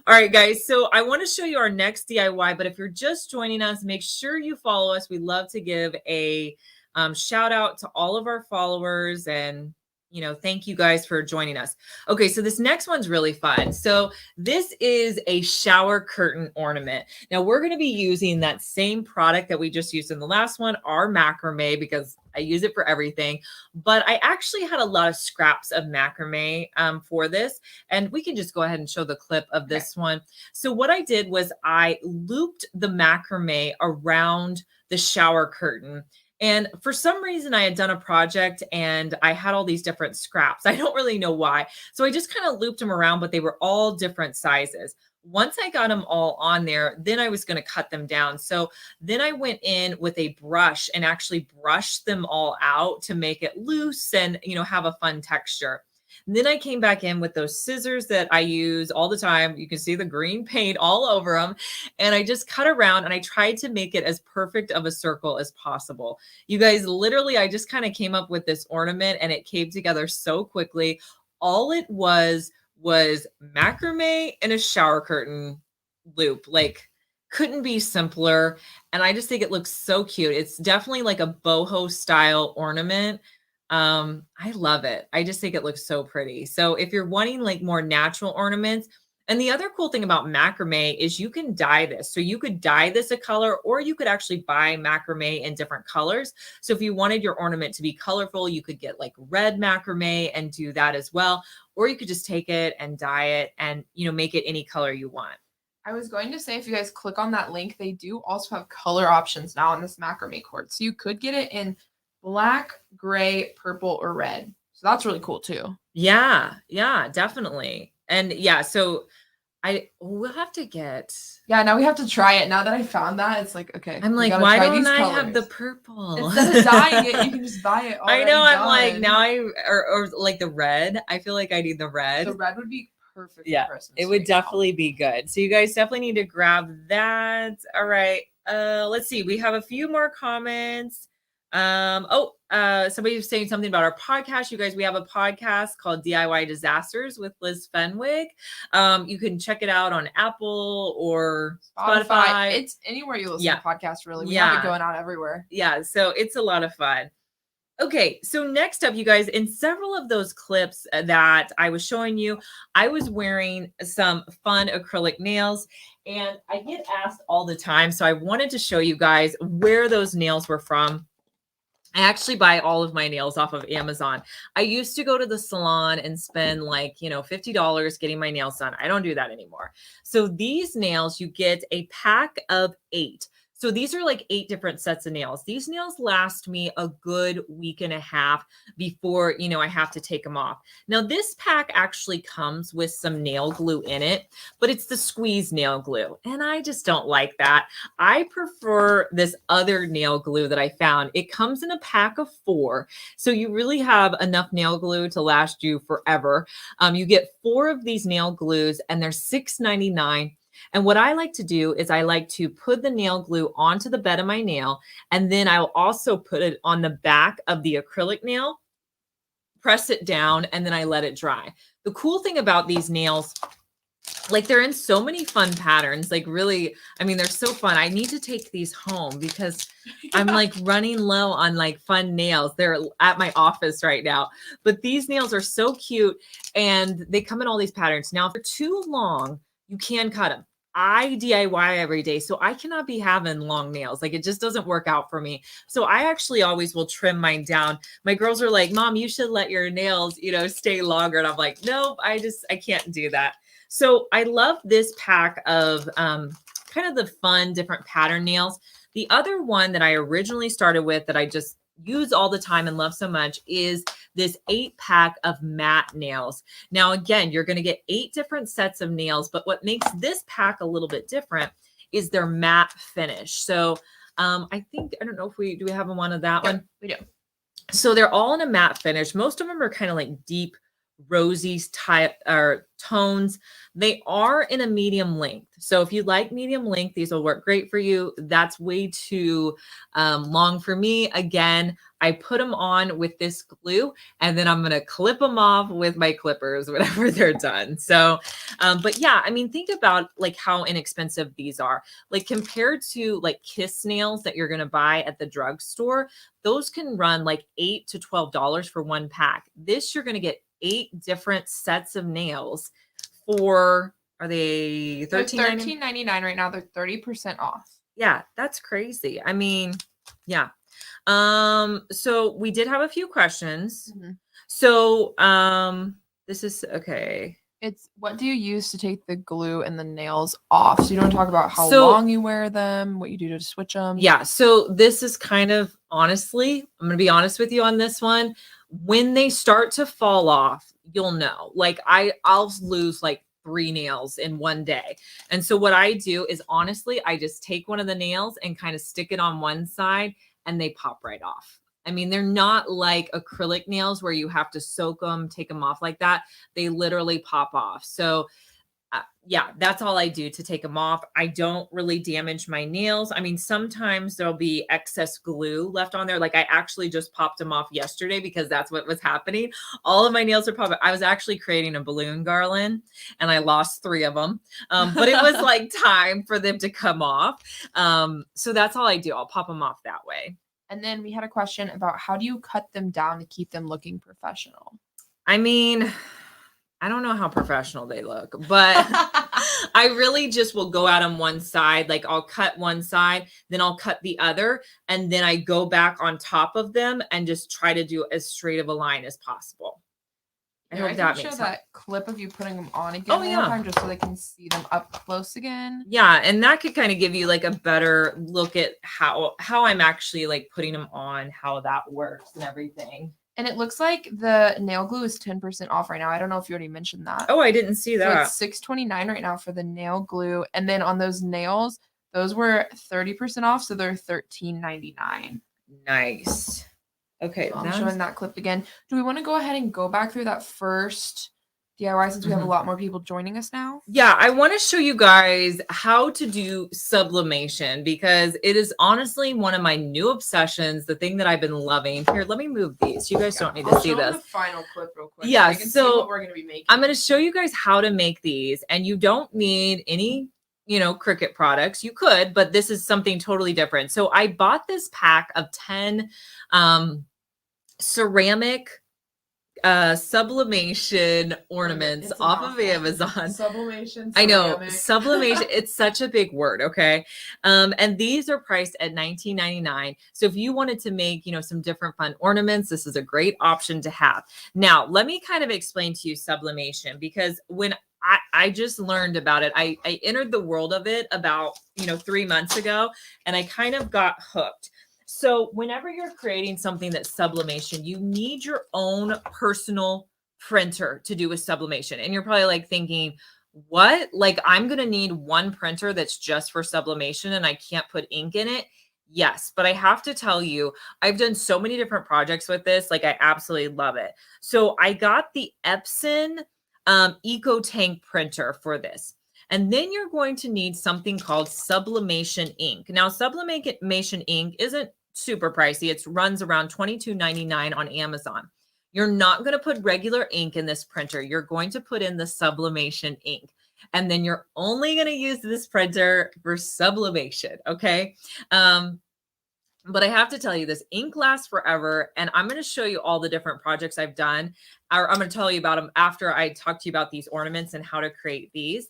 All right, guys. So I want to show you our next DIY, but if you're just joining us, make sure you follow us. We love to give a shout out to all of our followers, and thank you guys for joining us. Okay, so this next one's really fun. So this is a shower curtain ornament. Now we're going to be using that same product that we just used in the last one, our macrame, because I use it for everything. But I actually had a lot of scraps of macrame for this, and we can just go ahead and show the clip of this one. So what I did was I looped the macrame around the shower curtain. And for some reason, I had done a project and I had all these different scraps. I don't really know why. So I just kind of looped them around, but they were all different sizes. Once I got them all on there, then I was going to cut them down. So then I went in with a brush and actually brushed them all out to make it loose and, have a fun texture. And then I came back in with those scissors that I use all the time. You can see the green paint all over them. And I just cut around and I tried to make it as perfect of a circle as possible. You guys, literally, I just kind of came up with this ornament and it came together so quickly. All it was macrame and a shower curtain loop. Like, couldn't be simpler. And I just think it looks so cute. It's definitely like a boho style ornament. I love it. I just think it looks so pretty. So if you're wanting like more natural ornaments, and the other cool thing about macrame is you can dye this. So you could dye this a color, or you could actually buy macrame in different colors. So if you wanted your ornament to be colorful, you could get like red macrame and do that as well. Or you could just take it and dye it and, you know, make it any color you want. I was going to say, if you guys click on that link, they do also have color options now on this macrame cord. So you could get it in black, gray, purple, or red. So that's really cool too. Yeah, definitely. And yeah, so we'll have to get. Yeah, now we have to try it. Now that I found that, it's like, okay. I'm like, why don't I have the purple? Instead of dyeing it, you can just buy it already I know. I'm done. like, now or like the red. I feel like I need the red. The red would be perfect. Yeah, for Christmas it would definitely be good. So you guys definitely need to grab that. All right. Let's see. We have a few more comments. Somebody was saying something about our podcast. You guys, we have a podcast called DIY Disasters with Liz Fenwick. You can check it out on Apple or Spotify. It's anywhere you listen to podcasts, really. We have it going out everywhere. Yeah, so it's a lot of fun. Okay, so next up, you guys, in several of those clips that I was showing you, I was wearing some fun acrylic nails, and I get asked all the time, so I wanted to show you guys where those nails were from. I actually buy all of my nails off of Amazon. I used to go to the salon and spend like, $50 getting my nails done. I don't do that anymore. So these nails, you get a pack of 8. So these are like 8 different sets of nails. These nails last me a good week and a half before, I have to take them off. Now this pack actually comes with some nail glue in it, but it's the squeeze nail glue. And I just don't like that. I prefer this other nail glue that I found. It comes in a pack of 4. So you really have enough nail glue to last you forever. You get 4 of these nail glues and they're $6.99. And what I like to do is I like to put the nail glue onto the bed of my nail, and then I'll also put it on the back of the acrylic nail, press it down, and then I let it dry. The cool thing about these nails, like they're in so many fun patterns, like really, they're so fun. I need to take these home because I'm like running low on like fun nails. They're at my office right now, but these nails are so cute and they come in all these patterns. Now, if they're too long, you can cut them. I DIY every day, so I cannot be having long nails. Like it just doesn't work out for me. So I actually always will trim mine down. My girls are like, Mom, you should let your nails, stay longer. And I'm like, nope, I can't do that. So I love this pack of kind of the fun, different pattern nails. The other one that I originally started with that I just use all the time and love so much is this 8-pack of matte nails. Now, again, you're going to get 8 different sets of nails, but what makes this pack a little bit different is their matte finish. So I don't know if do we have one of that one? We do. So they're all in a matte finish. Most of them are kind of like deep rosy type or tones. They are in a medium length. So if you like medium length, these will work great for you. That's way too long for me. Again, I put them on with this glue and then I'm going to clip them off with my clippers whenever they're done. So, but yeah, think about like how inexpensive these are. Like compared to like Kiss nails that you're going to buy at the drugstore, those can run like $8 to $12 for one pack. This, you're going to get 8 different sets of nails for, are they $13.99 right now? They're 30% off. Yeah, that's crazy. Yeah. So we did have a few questions. Mm-hmm. So this is okay. It's what do you use to take the glue and the nails off? So you don't talk about how long you wear them, what you do to switch them. Yeah. So this is kind of, honestly, I'm going to be honest with you on this one. When they start to fall off, you'll know. Like I'll lose like 3 nails in one day. And so what I do is, honestly, I just take one of the nails and kind of stick it on one side and they pop right off. I mean, they're not like acrylic nails where you have to soak them, take them off like that. They literally pop off. So yeah, that's all I do to take them off. I don't really damage my nails. I mean, sometimes there'll be excess glue left on there. Like I actually just popped them off yesterday because that's what was happening. All of my nails are popping. I was actually creating a balloon garland and I lost 3 of them. But it was like time for them to come off. So that's all I do. I'll pop them off that way. And then we had a question about how do you cut them down to keep them looking professional? I mean, I don't know how professional they look, but I really just will go out on one side. Like I'll cut one side, then I'll cut the other, and then I go back on top of them and just try to do as straight of a line as possible. I hope that makes sense. Show that clip of you putting them on again one more time just so they can see them up close again. Yeah, and that could kind of give you like a better look at how I'm actually like putting them on, how that works and everything. And it looks like the nail glue is 10% off right now. I don't know if you already mentioned that. Oh, I didn't see that. So it's $6.29 right now for the nail glue. And then on those nails, those were 30% off. So they're $13.99. Nice. Okay. So I'm showing that clip again. Do we want to go ahead and go back through that first DIY since we have a lot more people joining us now? Yeah, I want to show you guys how to do sublimation because it is honestly one of my new obsessions, the thing that I've been loving. Here, let me move these. You guys don't need to see this. The final clip real quick. Yeah, so see what we're going to be making. I'm going to show you guys how to make these, and you don't need any, Cricut products. You could, but this is something totally different. So I bought this pack of 10 ceramic sublimation ornaments off of Amazon. Sublimation. I know, sublimation. It's such a big word. Okay. And these are priced at $19.99. So if you wanted to make, some different fun ornaments, this is a great option to have. Now, let me kind of explain to you sublimation because when I just learned about it, I entered the world of it about, 3 months ago, and I kind of got hooked. So whenever you're creating something that's sublimation, you need your own personal printer to do with sublimation. And you're probably like thinking, what? Like I'm going to need one printer that's just for sublimation and I can't put ink in it. Yes, but I have to tell you, I've done so many different projects with this. Like I absolutely love it. So I got the Epson Eco Tank printer for this. And then you're going to need something called sublimation ink. Now, sublimation ink isn't super pricey. It runs around $22.99 on Amazon. You're not going to put regular ink in this printer. You're going to put in the sublimation ink. And then you're only going to use this printer for sublimation. Okay. But I have to tell you, this ink lasts forever. And I'm going to show you all the different projects I've done. Or I'm going to tell you about them after I talk to you about these ornaments and how to create these.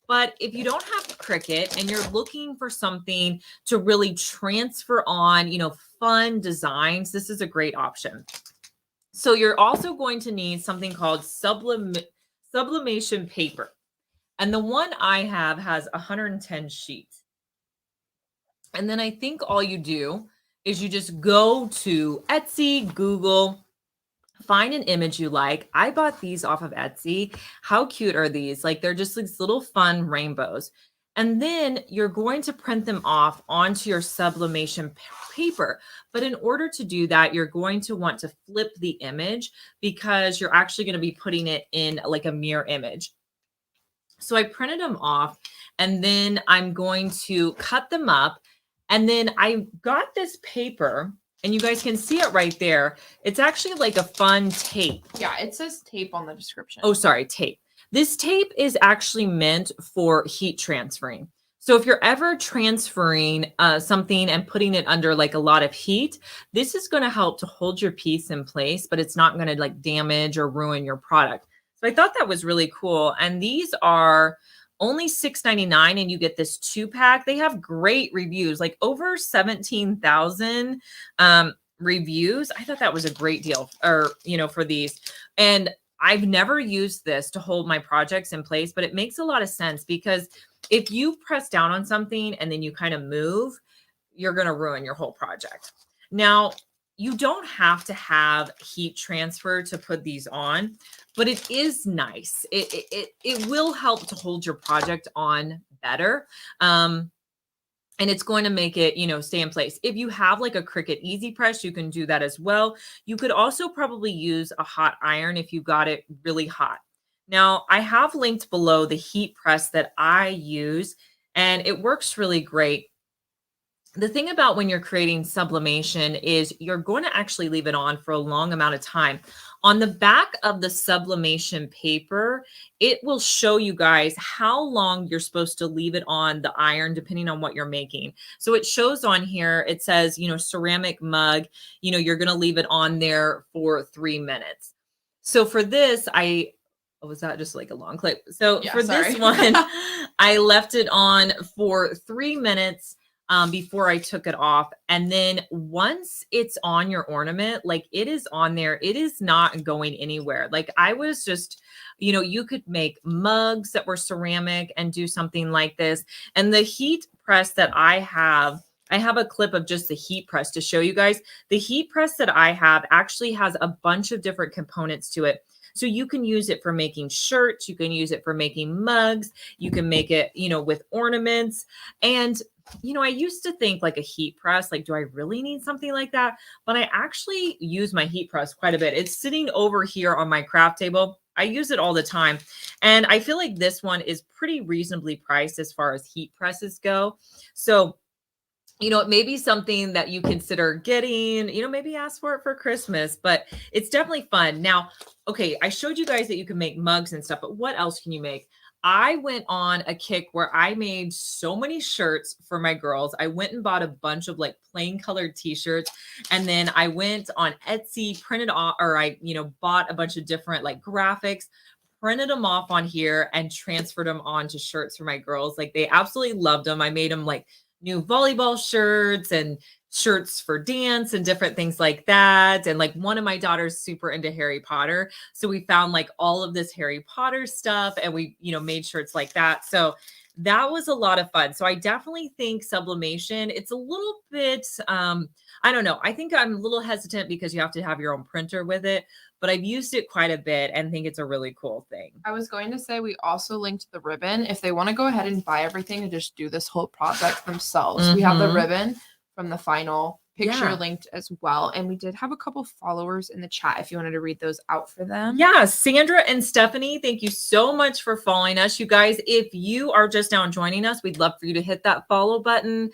But if you don't have Cricut and you're looking for something to really transfer on, fun designs, this is a great option. So you're also going to need something called sublimation paper. And the one I have has 110 sheets. And then I think all you do is you just go to Etsy, Google, find an image you like. I bought these off of Etsy. How cute are these? Like they're just these little fun rainbows. And then you're going to print them off onto your sublimation paper. But in order to do that, you're going to want to flip the image because you're actually going to be putting it in like a mirror image. So I printed them off and then I'm going to cut them up. And then I got this paper. And you guys can see it right there. It's actually like a fun tape. Yeah, it says tape on the description. Oh, sorry, tape. This tape is actually meant for heat transferring. So if you're ever transferring something and putting it under like a lot of heat, this is going to help to hold your piece in place, but it's not going to like damage or ruin your product. So I thought that was really cool. And these are only $6.99 and you get this 2-pack. They have great reviews, like over 17,000 reviews. I thought that was a great deal for these. And I've never used this to hold my projects in place, but it makes a lot of sense because if you press down on something and then you kind of move, you're going to ruin your whole project. Now, you don't have to have heat transfer to put these on, but it is nice. It will help to hold your project on better. and it's going to make it, stay in place. If you have like a Cricut Easy Press, you can do that as well. You could also probably use a hot iron if you got it really hot. Now, I have linked below the heat press that I use, and it works really great. The thing about when you're creating sublimation is you're going to actually leave it on for a long amount of time. On the back of the sublimation paper, it will show you guys how long you're supposed to leave it on the iron, depending on what you're making. So it shows on here, it says, ceramic mug, you're going to leave it on there for 3 minutes. So for this, was that just like a long clip? So Yeah, for this one, I left it on for 3 minutes before I took it off. And then once it's on your ornament, like it is on there, it is not going anywhere. Like I was just, you could make mugs that were ceramic and do something like this. And the heat press that I have a clip of just the heat press to show you guys. The heat press that I have actually has a bunch of different components to it. So you can use it for making shirts. You can use it for making mugs. You can make it, with ornaments. And I used to think like a heat press, like, do I really need something like that? But I actually use my heat press quite a bit. It's sitting over here on my craft table. I use it all the time. And I feel like this one is pretty reasonably priced as far as heat presses go. So, it may be something that you consider getting, maybe ask for it for Christmas, but it's definitely fun. Now, okay, I showed you guys that you can make mugs and stuff, but what else can you make? I went on a kick where I made so many shirts for my girls. I went and bought a bunch of like plain colored t-shirts. And then I went on Etsy, printed off, or I, bought a bunch of different like graphics, printed them off on here and transferred them onto shirts for my girls. Like they absolutely loved them. I made them like new volleyball shirts and shirts for dance and different things like that. And like one of my daughters super into Harry Potter. So we found like all of this Harry Potter stuff and we, made shirts like that. So that was a lot of fun. So I definitely think sublimation, it's a little bit, I don't know. I think I'm a little hesitant because you have to have your own printer with it, but I've used it quite a bit and think it's a really cool thing. I was going to say we also linked the ribbon. If they want to go ahead and buy everything and just do this whole project themselves, we have the ribbon from the final picture linked as well. And we did have a couple followers in the chat if you wanted to read those out for them. Yeah, Sandra and Stephanie, thank you so much for following us. You guys, if you are just now joining us, we'd love for you to hit that follow button.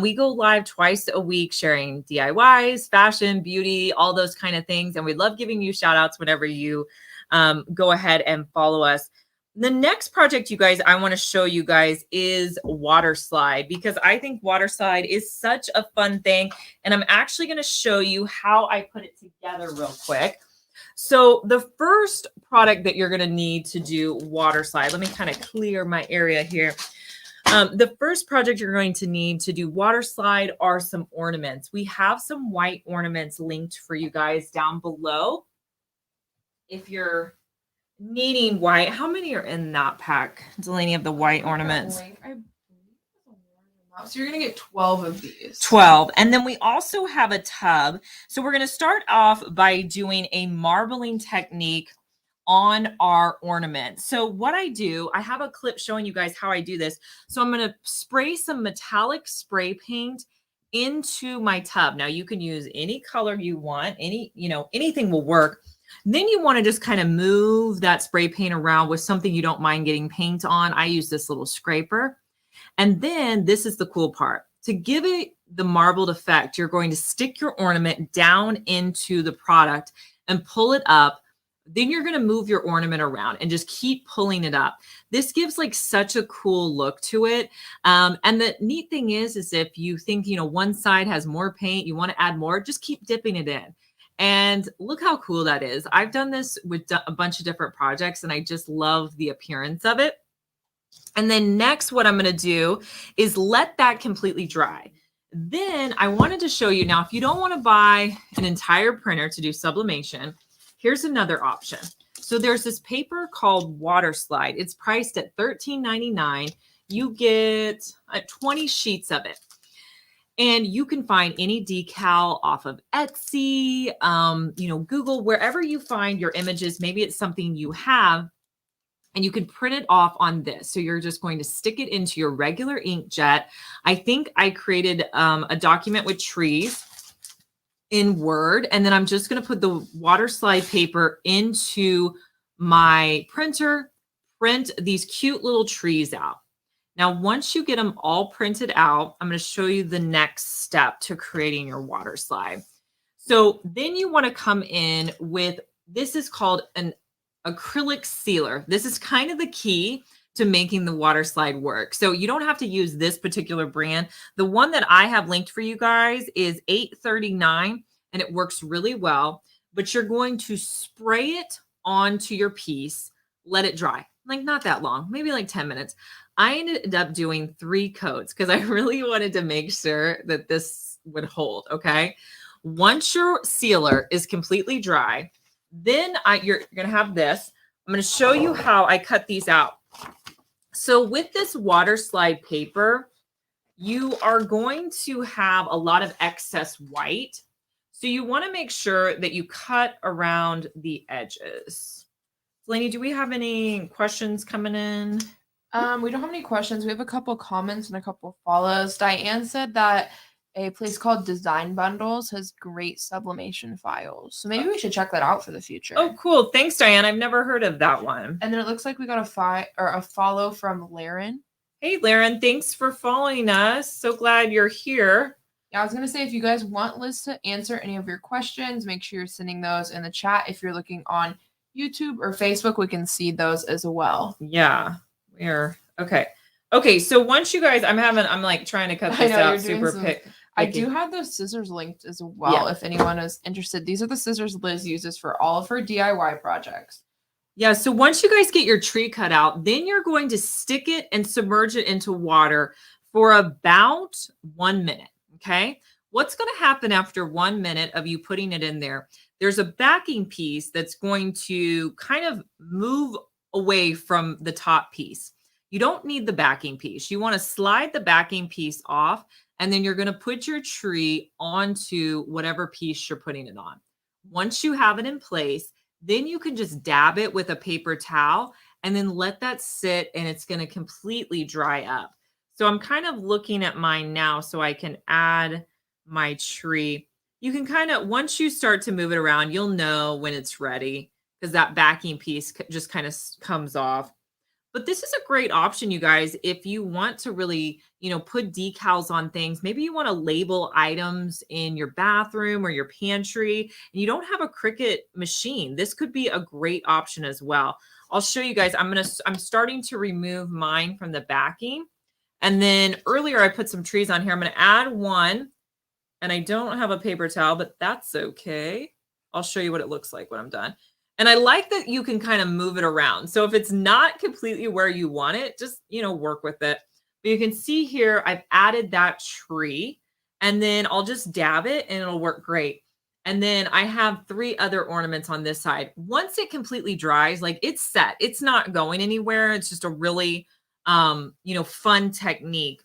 We go live twice a week sharing DIYs, fashion, beauty, all those kind of things. And we love giving you shout outs whenever you go ahead and follow us. The next project, you guys, I want to show you guys is water slide, because I think water slide is such a fun thing. And I'm actually going to show you how I put it together real quick. So the first product that you're going to need to do water slide, let me kind of clear my area here. The first project you're going to need to do water slide are some ornaments. We have some white ornaments linked for you guys down below. If you're needing white, how many are in that pack, Delaney, of the white ornaments? So you're going to get 12 of these. 12. And then we also have a tub. So we're going to start off by doing a marbling technique on our ornament. So what I do, I have a clip showing you guys how I do this. So I'm going to spray some metallic spray paint into my tub. Now you can use any color you want, anything will work. Then you want to just kind of move that spray paint around with something you don't mind getting paint on. I use this little scraper. And then this is the cool part. To give it the marbled effect, you're going to stick your ornament down into the product and pull it up. Then you're going to move your ornament around and just keep pulling it up. This gives like such a cool look to it. And the neat thing is if you think, one side has more paint, you want to add more, just keep dipping it in. And look how cool that is. I've done this with a bunch of different projects and I just love the appearance of it. And then next, what I'm going to do is let that completely dry. Then I wanted to show you now, if you don't want to buy an entire printer to do sublimation, here's another option. So there's this paper called Water Slide. It's priced at $13.99. You get 20 sheets of it. And you can find any decal off of Etsy, Google, wherever you find your images. Maybe it's something you have. and you can print it off on this. So you're just going to stick it into your regular inkjet. I think I created a document with trees in Word, and then I'm just going to put the water slide paper into my printer, print these cute little trees out. Now, once you get them all printed out, I'm going to show you the next step to creating your water slide. So then you want to come in with, this is called an acrylic sealer. This is kind of the key to making the water slide work. So you don't have to use this particular brand. The one that I have linked for you guys is $8.39, and it works really well, but you're going to spray it onto your piece, let it dry, like not that long, maybe like 10 minutes. I ended up doing 3 coats because I really wanted to make sure that this would hold, okay? Once your sealer is completely dry, then you're going to have this. I'm going to show you how I cut these out. So with this water slide paper, you are going to have a lot of excess white. So you want to make sure that you cut around the edges. Delaney, do we have any questions coming in? We don't have any questions. We have a couple comments and a couple follows. Diane said that a place called Design Bundles has great sublimation files. So maybe we should check that out for the future. Oh, cool. Thanks, Diane. I've never heard of that one. And then it looks like we got a follow from Laren. Hey, Laren. Thanks for following us. So glad you're here. Yeah, I was going to say, if you guys want Liz to answer any of your questions, make sure you're sending those in the chat. If you're looking on YouTube or Facebook, we can see those as well. Yeah, we're okay. Okay, so once you guys, I'm like trying to cut this out super picky. I do have those scissors linked as well, if anyone is interested. These are the scissors Liz uses for all of her DIY projects. Yeah, so once you guys get your tree cut out, then you're going to stick it and submerge it into water for about 1 minute, okay? What's going to happen after 1 minute of you putting it in there? There's a backing piece that's going to kind of move away from the top piece. You don't need the backing piece. You want to slide the backing piece off, and then you're going to put your tree onto whatever piece you're putting it on. Once you have it in place, then you can just dab it with a paper towel and then let that sit, and it's going to completely dry up. So I'm kind of looking at mine now so I can add my tree. You can kind of, once you start to move it around, you'll know when it's ready because that backing piece just kind of comes off. But this is a great option, you guys, if you want to really, put decals on things. Maybe you want to label items in your bathroom or your pantry, and you don't have a Cricut machine. This could be a great option as well. I'll show you guys. I'm starting to remove mine from the backing. And then earlier I put some trees on here. I'm going to add one, and I don't have a paper towel, but that's okay. I'll show you what it looks like when I'm done. And I like that you can kind of move it around. So if it's not completely where you want it, just, work with it. But you can see here, I've added that tree, and then I'll just dab it and it'll work great. And then I have 3 other ornaments on this side. Once it completely dries, like it's set, it's not going anywhere. It's just a really, fun technique.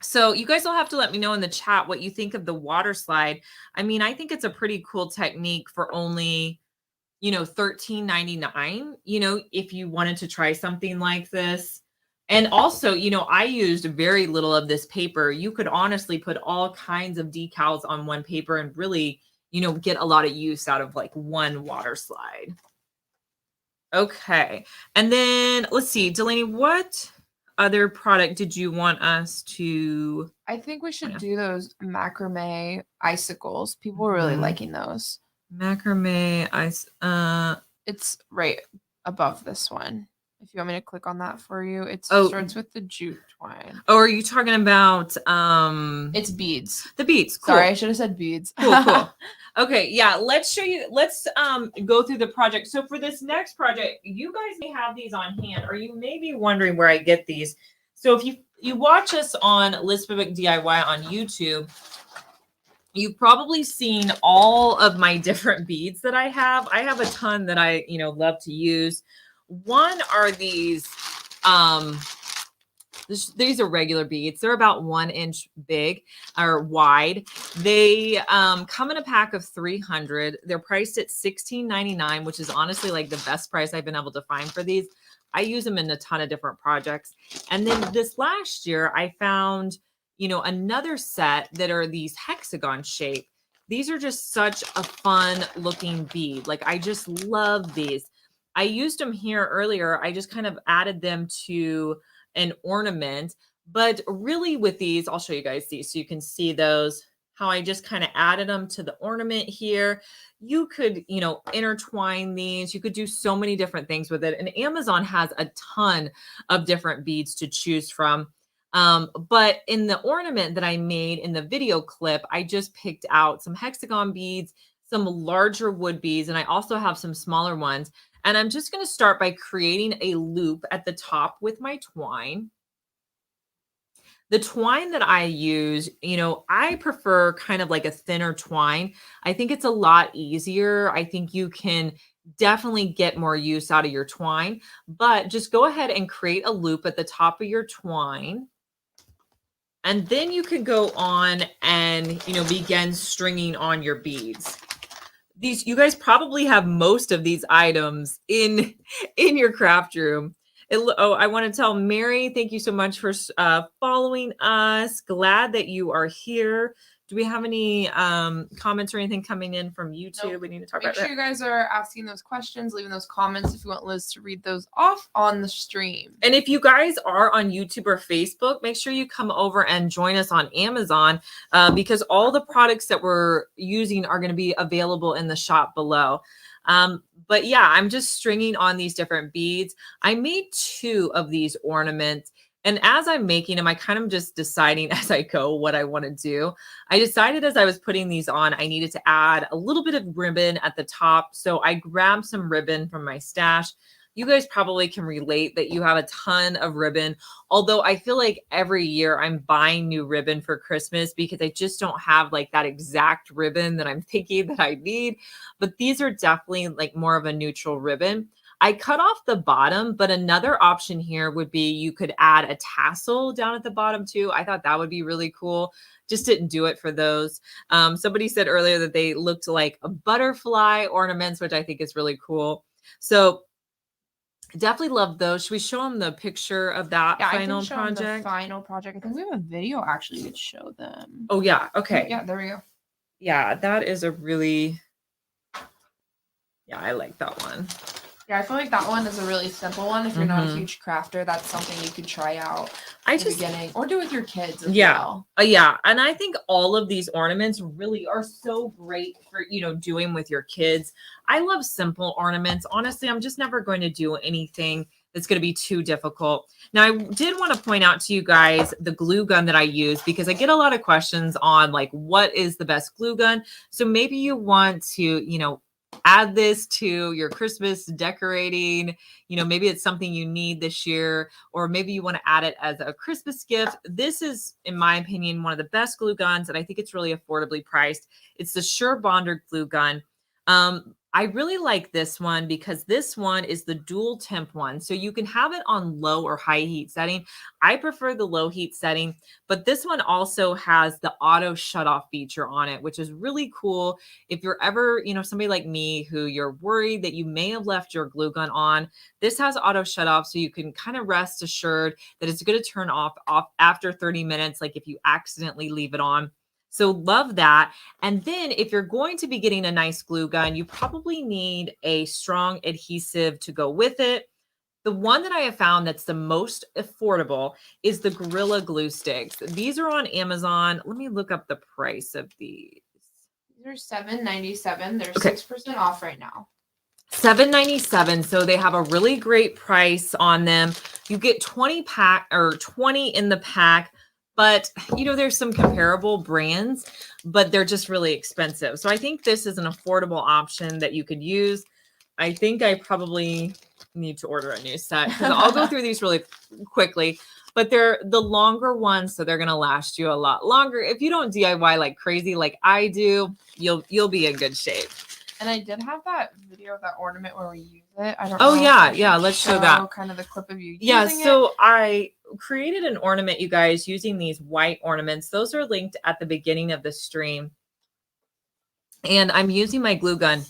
So you guys will have to let me know in the chat what you think of the water slide. I mean, I think it's a pretty cool technique for only, $13.99, if you wanted to try something like this. And also, I used very little of this paper. You could honestly put all kinds of decals on one paper and really, get a lot of use out of like one water slide. Okay. And then let's see, Delaney, what other product did you want us to? I think we should do those macrame icicles. People are really liking those. Macrame ice. It's right above this one. If you want me to click on that for you, it starts with the jute twine. Oh, are you talking about It's beads. The beads. Cool. Sorry, I should have said beads. Cool. Okay, yeah, let's show you. Let's go through the project. So for this next project, you guys may have these on hand, or you may be wondering where I get these. So if you watch us on Liz Bibick DIY on YouTube, you've probably seen all of my different beads that I have. I have a ton that I, love to use. One are these are regular beads. They're about 1 inch big or wide. They come in a pack of 300. They're priced at $16.99, which is honestly like the best price I've been able to find for these. I use them in a ton of different projects. And then this last year, I found, another set that are these hexagon shape. These are just such a fun looking bead. Like, I just love these. I used them here earlier. I just kind of added them to an ornament. But really with these, I'll show you guys these so you can see those, how I just kind of added them to the ornament here. You could, intertwine these. You could do so many different things with it. And Amazon has a ton of different beads to choose from. But in the ornament that I made in the video clip, I just picked out some hexagon beads, some larger wood beads, and I also have some smaller ones. And I'm just going to start by creating a loop at the top with my twine. The twine that I use, I prefer kind of like a thinner twine. I think it's a lot easier. I think you can definitely get more use out of your twine, but just go ahead and create a loop at the top of your twine. And then you can go on and, begin stringing on your beads. You guys probably have most of these items in your craft room. I want to tell Mary, thank you so much for following us. Glad that you are here. Do we have any comments or anything coming in from YouTube? Nope. We need to talk Make about sure that. you guys are asking those questions, leaving those comments if you want Liz to read those off on the stream. And if you guys are on YouTube or Facebook, make sure you come over and join us on Amazon because all the products that we're using are going to be available in the shop below. But yeah, I'm just stringing on these different beads. I made 2 of these ornaments. And as I'm making them, I kind of just deciding as I go what I want to do. I decided as I was putting these on, I needed to add a little bit of ribbon at the top. So I grabbed some ribbon from my stash. You guys probably can relate that you have a ton of ribbon. Although I feel like every year I'm buying new ribbon for Christmas because I just don't have like that exact ribbon that I'm thinking that I need. But these are definitely like more of a neutral ribbon. I cut off the bottom, but another option here would be you could add a tassel down at the bottom too. I thought that would be really cool. Just didn't do it for those. Somebody said earlier that they looked like a butterfly ornaments, which I think is really cool. So definitely love those. Should we show them the picture of that final project? The final project. I think we have a video actually to show them. Oh yeah. Okay. Yeah, there we go. Yeah, that is a really, I like that one. Yeah, I feel like that one is a really simple one. If you're not a huge crafter, that's something you could try out in the beginning or do with your kids as well. Yeah. And I think all of these ornaments really are so great for, doing with your kids. I love simple ornaments. Honestly, I'm just never going to do anything that's going to be too difficult. Now, I did want to point out to you guys the glue gun that I use because I get a lot of questions on like, what is the best glue gun? So maybe you want to, add this to your Christmas decorating. Maybe it's something you need this year, or maybe you want to add it as a Christmas gift. This is, in my opinion, one of the best glue guns, and I think it's really affordably priced. It's the Sure Bonder glue gun. I really like this one because this one is the dual temp one. So you can have it on low or high heat setting. I prefer the low heat setting, but this one also has the auto shut off feature on it, which is really cool. If you're ever, somebody like me who you're worried that you may have left your glue gun on, this has auto shut off. So you can kind of rest assured that it's going to turn off after 30 minutes. Like if you accidentally leave it on. So love that. And then if you're going to be getting a nice glue gun, you probably need a strong adhesive to go with it. The one that I have found that's the most affordable is the Gorilla Glue Sticks. These are on Amazon. Let me look up the price of these. These are $7.97. They're 6% off right now. $7.97. So they have a really great price on them. You get 20 in the pack. But, there's some comparable brands, but they're just really expensive. So I think this is an affordable option that you could use. I think I probably need to order a new set because I'll go through these really quickly, but they're the longer ones. So they're going to last you a lot longer. If you don't DIY like crazy, like I do, you'll be in good shape. And I did have that video of that ornament where we use it. I don't know. Oh, yeah. Let's show that. Kind of the clip of you using it. I created an ornament, you guys, using these white ornaments. Those are linked at the beginning of the stream. And I'm using my glue gun.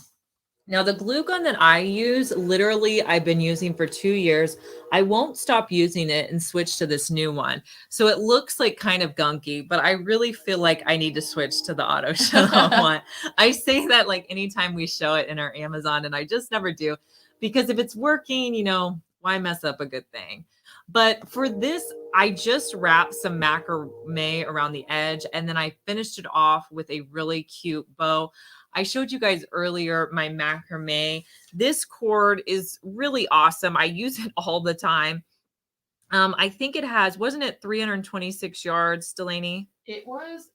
Now, the glue gun that I use, literally, I've been using for 2 years. I won't stop using it and switch to this new one. So it looks like kind of gunky, but I really feel like I need to switch to the auto show one. I say that like anytime we show it in our Amazon, and I just never do because if it's working, why mess up a good thing? But for this, I just wrapped some macrame around the edge and then I finished it off with a really cute bow. I showed you guys earlier my macrame. This cord is really awesome. I use it all the time. I think it has, wasn't it 326 yards, Delaney? It was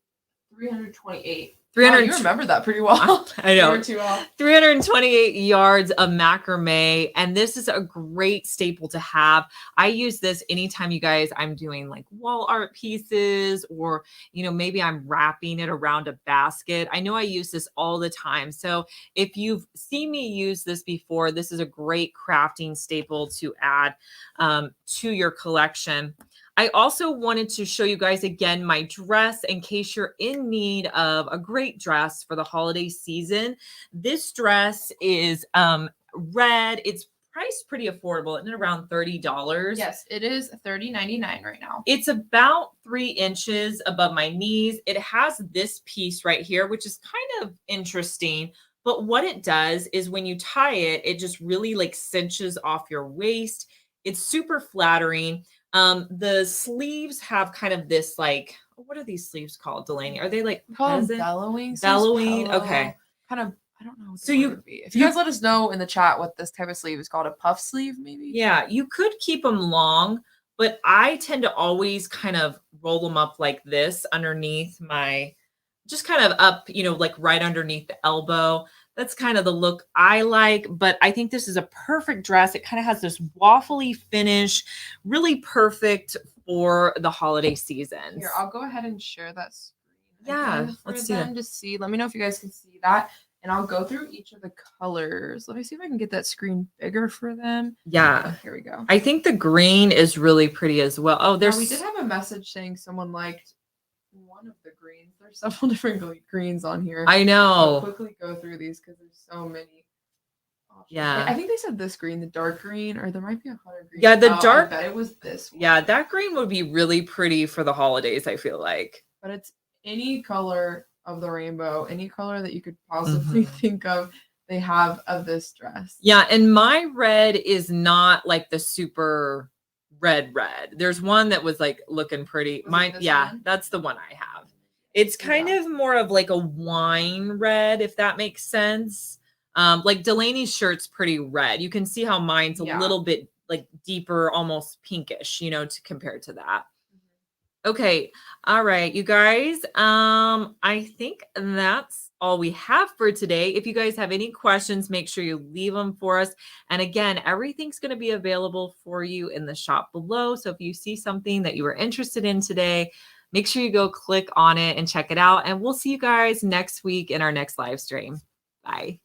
328. 300. Wow, you remember that pretty well. I know. You were too off. 328 yards of macrame. And this is a great staple to have. I use this anytime I'm doing like wall art pieces or, maybe I'm wrapping it around a basket. I know I use this all the time. So if you've seen me use this before, this is a great crafting staple to add to your collection. I also wanted to show you guys again my dress in case you're in need of a great dress for the holiday season. This dress is red. It's priced pretty affordable and around $30. Yes, it is $30.99 right now. It's about 3 inches above my knees. It has this piece right here, which is kind of interesting. But what it does is when you tie it, it just really like cinches off your waist. It's super flattering. The sleeves have kind of this like, what are these sleeves called, Delaney? Are they like bellowing? Bellowing. Okay. Kind of, I don't know. So if you guys let us know in the chat what this type of sleeve is called, a puff sleeve, maybe? Yeah, you could keep them long, but I tend to always kind of roll them up like this underneath just kind of up, like right underneath the elbow. That's kind of the look I like, but I think this is a perfect dress. It kind of has this waffly finish, really perfect for the holiday season. Here, I'll go ahead and share that screen. Yeah, let's do that. To see. Let me know if you guys can see that, and I'll go through each of the colors. Let me see if I can get that screen bigger for them. Yeah, here we go. I think the green is really pretty as well. Oh, we did have a message saying someone liked one of the greens. There's several different greens on here. I know. I'll quickly go through these because there's so many options. Yeah. I think they said this green, the dark green, or there might be a hunter green. Yeah, the dark. I bet it was this one. Yeah, that green would be really pretty for the holidays, I feel like. But it's any color of the rainbow, any color that you could possibly think of, they have of this dress. Yeah, and my red is not like the super red. There's one that was like looking pretty. Mine, yeah, that's the one I have. It's kind of more of like a wine red, if that makes sense. Like Delaney's shirt's pretty red. You can see how mine's a little bit like deeper, almost pinkish, to compare to that. Okay. All right, you guys. I think that's all we have for today. If you guys have any questions, make sure you leave them for us. And again, everything's going to be available for you in the shop below. So if you see something that you were interested in today, make sure you go click on it and check it out. And we'll see you guys next week in our next live stream. Bye.